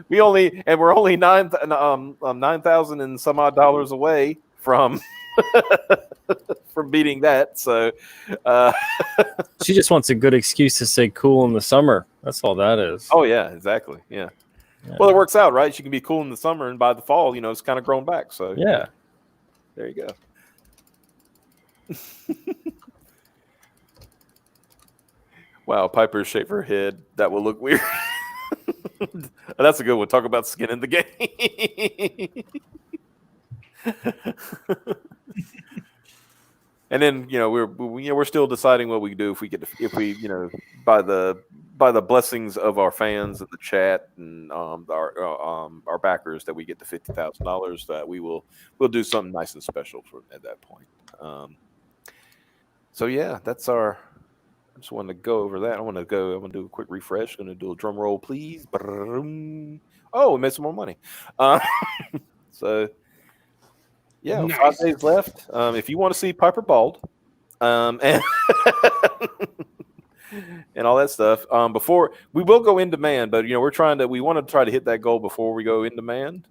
we're only 9,000 and some odd dollars away from from beating that. So she just wants a good excuse to say cool in the summer. That's all that is. Oh yeah, exactly. Yeah. Well, it works out, right? She can be cool in the summer, and by the fall, it's kind of grown back. So yeah, there you go. Wow, Piper shave her head. That will look weird. That's a good one. Talk about skin in the game. And then we're still deciding what we do if we by the blessings of our fans in the chat and our backers that we get to $50,000, that we'll do something nice and special at that point. So yeah, that's our. I just want to go over that. I'm going to do a quick refresh. Going to do a drum roll, please. Oh, we made some more money. So, yeah, nice. 5 days left. If you want to see Piper bald, and and all that stuff, before we will go in demand, but we want to try to hit that goal before we go in demand.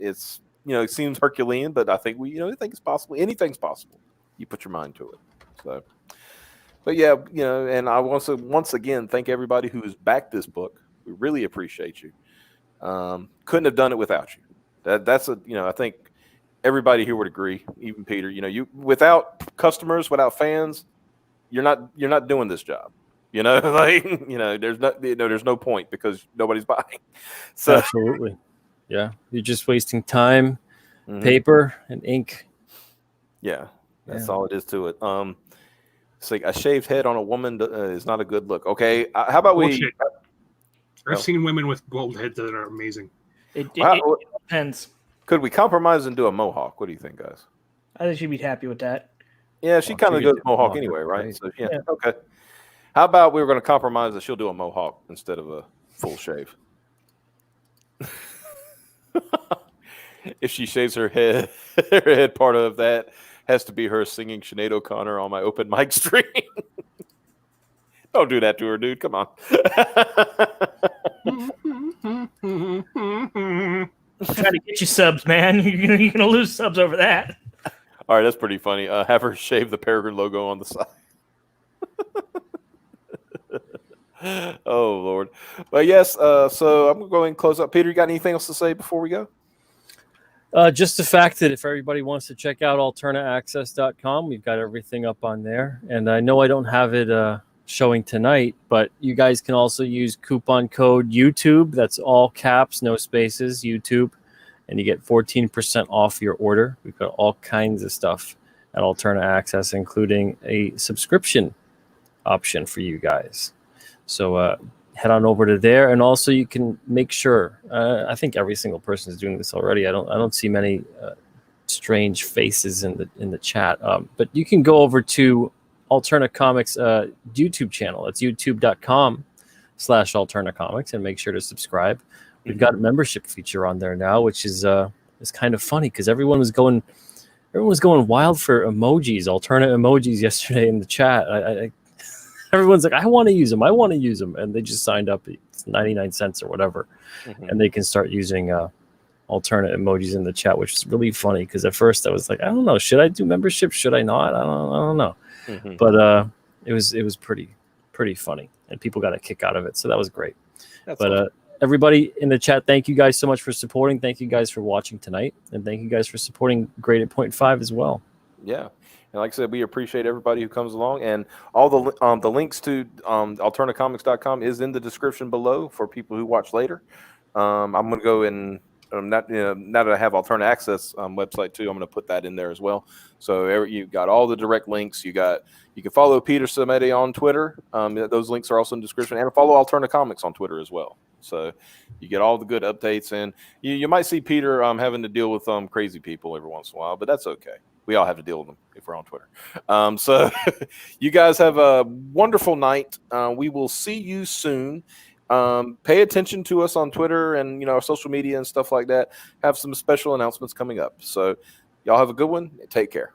It's it seems Herculean, but I think I think it's possible. Anything's possible. You put your mind to it. So. But yeah, and I want to once again thank everybody who's backed this book. We really appreciate you. Couldn't have done it without you. That's I think everybody here would agree. Even Peter, you without customers, without fans, you're not doing this job. There's no point because nobody's buying. So absolutely, yeah, you're just wasting time, paper, and ink. Yeah, that's all it is to it. It's like a shaved head on a woman is not a good look. Okay, how about Bullshit. I've seen women with bald heads that are amazing. It depends. Could we compromise and do a mohawk? What do you think, guys? I think she'd be happy with that. Yeah, she kind of goes mohawk anyway, right? So yeah, okay. How about we were going to compromise that she'll do a mohawk instead of a full shave? If she shaves her head, part of that has to be her singing Sinead O'Connor on my open mic stream. Don't do that to her, dude. Come on. Try to get you subs, man. You're gonna lose subs over that. All right, that's pretty funny. Have her shave the Peregrine logo on the side. Oh Lord. But yes, so I'm gonna go ahead and close up. Peter, you got anything else to say before we go? Just the fact that if everybody wants to check out alternaaccess.com, we've got everything up on there. And I know I don't have it showing tonight, but you guys can also use coupon code YouTube. That's all caps, no spaces, YouTube. And you get 14% off your order. We've got all kinds of stuff at Alterna Access, including a subscription option for you guys. So head on over to there, and also you can make sure. I think every single person is doing this already. I don't see many strange faces in the chat. But you can go over to Alterna Comics YouTube channel. That's youtube.com/Alterna Comics, and make sure to subscribe. We've got a membership feature on there now, which is kind of funny because everyone was going wild for emojis, Alterna emojis yesterday in the chat. Everyone's like, I want to use them, and they just signed up. It's 99 cents or whatever, and they can start using Alterna emojis in the chat, which is really funny because at first I was like, I don't know, should I do membership? Should I not? I don't know. But it was pretty funny, and people got a kick out of it, so that was great. That's awesome. Everybody in the chat, thank you guys so much for supporting. Thank you guys for watching tonight, and thank you guys for supporting Great at Point 5 as well. Yeah, and like I said, we appreciate everybody who comes along, and all the links to alternacomics.com is in the description below for people who watch later. I'm going to go and now that I have Alterna Access website too, I'm going to put that in there as well. So you've got all the direct links. You can follow Peter Simeti on Twitter. Those links are also in the description, and follow Alterna Comics on Twitter as well. So you get all the good updates, and you might see Peter having to deal with crazy people every once in a while, but that's okay. We all have to deal with them if we're on Twitter. So you guys have a wonderful night. We will see you soon. Pay attention to us on Twitter and our social media and stuff like that. Have some special announcements coming up. So y'all have a good one. Take care.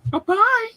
Bye-bye.